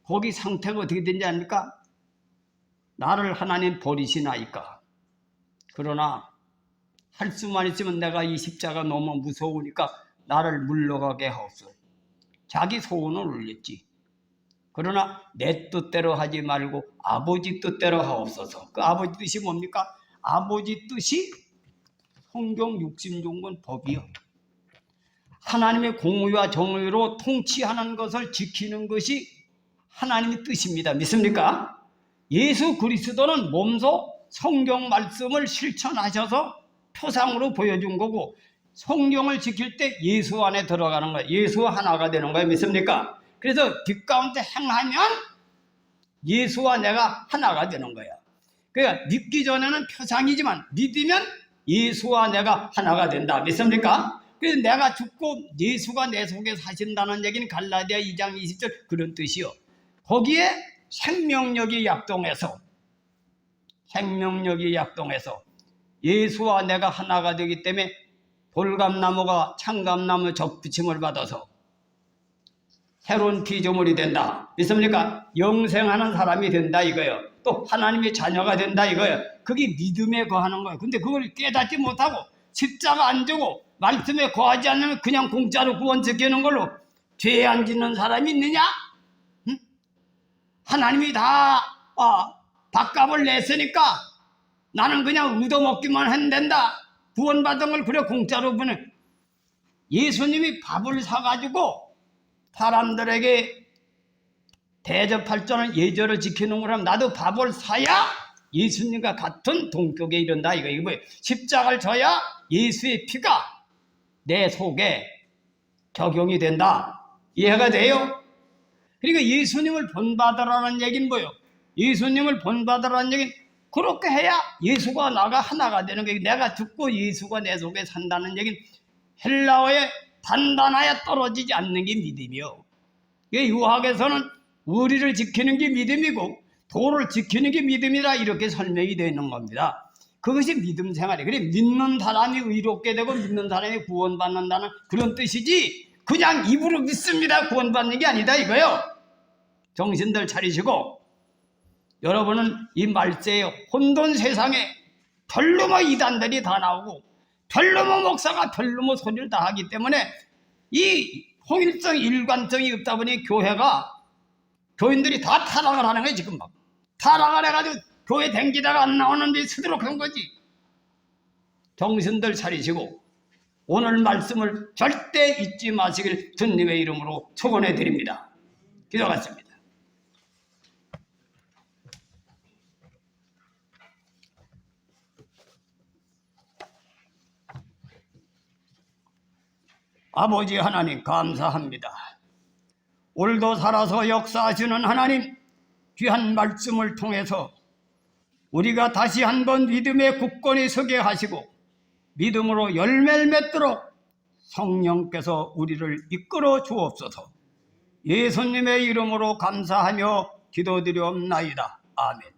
C: 거기 상태가 어떻게 된지 아닙니까? 나를 하나님 버리시나이까. 그러나 할 수만 있으면 내가 이 십자가 너무 무서우니까 나를 물러가게 하옵소서. 자기 소원을 올렸지. 그러나 내 뜻대로 하지 말고 아버지 뜻대로 하옵소서. 그 아버지 뜻이 뭡니까? 아버지 뜻이 성경 육신종군 법이요. 하나님의 공의와 정의로 통치하는 것을 지키는 것이 하나님의 뜻입니다. 믿습니까? 예수 그리스도는 몸소 성경 말씀을 실천하셔서 표상으로 보여준 거고 성경을 지킬 때 예수 안에 들어가는 거예요. 예수 하나가 되는 거예요. 믿습니까? 그래서 빛 가운데 행하면 예수와 내가 하나가 되는 거야. 그러니까 믿기 전에는 표상이지만 믿으면 예수와 내가 하나가 된다. 믿습니까? 그래서 내가 죽고 예수가 내 속에 사신다는 얘기는 갈라디아 2장 20절 그런 뜻이요. 거기에 생명력이 약동해서 예수와 내가 하나가 되기 때문에 돌감나무가 창감나무 접붙임을 받아서 새로운 피조물이 된다. 믿습니까? 영생하는 사람이 된다 이거예요. 또 하나님의 자녀가 된다 이거예요. 그게 믿음에 거하는 거예요. 근데 그걸 깨닫지 못하고 십자가 안 지고 말씀에 거하지 않으면 그냥 공짜로 구원 지키는 걸로 죄 안 짓는 사람이 있느냐? 응? 하나님이 다 밥값을 냈으니까 나는 그냥 얻어먹기만 하면 된다. 구원받은 걸 그래 공짜로 보내. 예수님이 밥을 사가지고 사람들에게 대접할 줄은 예절을 지키는 거라면 나도 밥을 사야 예수님과 같은 동격에 이른다. 이거 뭐예요? 십자가를 져야 예수의 피가 내 속에 적용이 된다. 이해가 돼요? 그러니까 예수님을 본받으라는 얘기는 뭐예요? 예수님을 본받으라는 얘기는 그렇게 해야 예수가 나가 하나가 되는 거예요. 내가 죽고 예수가 내 속에 산다는 얘기는 헬라어에 단단하여 떨어지지 않는 게 믿음이요. 유학에서는 의리를 지키는 게 믿음이고 도를 지키는 게 믿음이라 이렇게 설명이 되어 있는 겁니다. 그것이 믿음 생활이에요. 그래 믿는 사람이 의롭게 되고 믿는 사람이 구원받는다는 그런 뜻이지 그냥 입으로 믿습니다 구원받는 게 아니다 이거요. 정신들 차리시고 여러분은 이 말세의 혼돈 세상에 별로모 이단들이 다 나오고 별로모 목사가 별로모 소리를 다 하기 때문에 이 통일성 일관성이 없다 보니 교회가 교인들이 다 타락을 하는 거예요. 지금 막 타락을 해가지고 교회 댕기다가 안 나오는데 스드럭한 거지. 정신들 차리시고 오늘 말씀을 절대 잊지 마시길 주님의 이름으로 축원해 드립니다. 기도하겠습니다. 아버지 하나님 감사합니다. 오늘도 살아서 역사하시는 하나님, 귀한 말씀을 통해서 우리가 다시 한번 믿음의 굳건히 서게 하시고 믿음으로 열매를 맺도록 성령께서 우리를 이끌어 주옵소서. 예수님의 이름으로 감사하며 기도드리옵나이다. 아멘.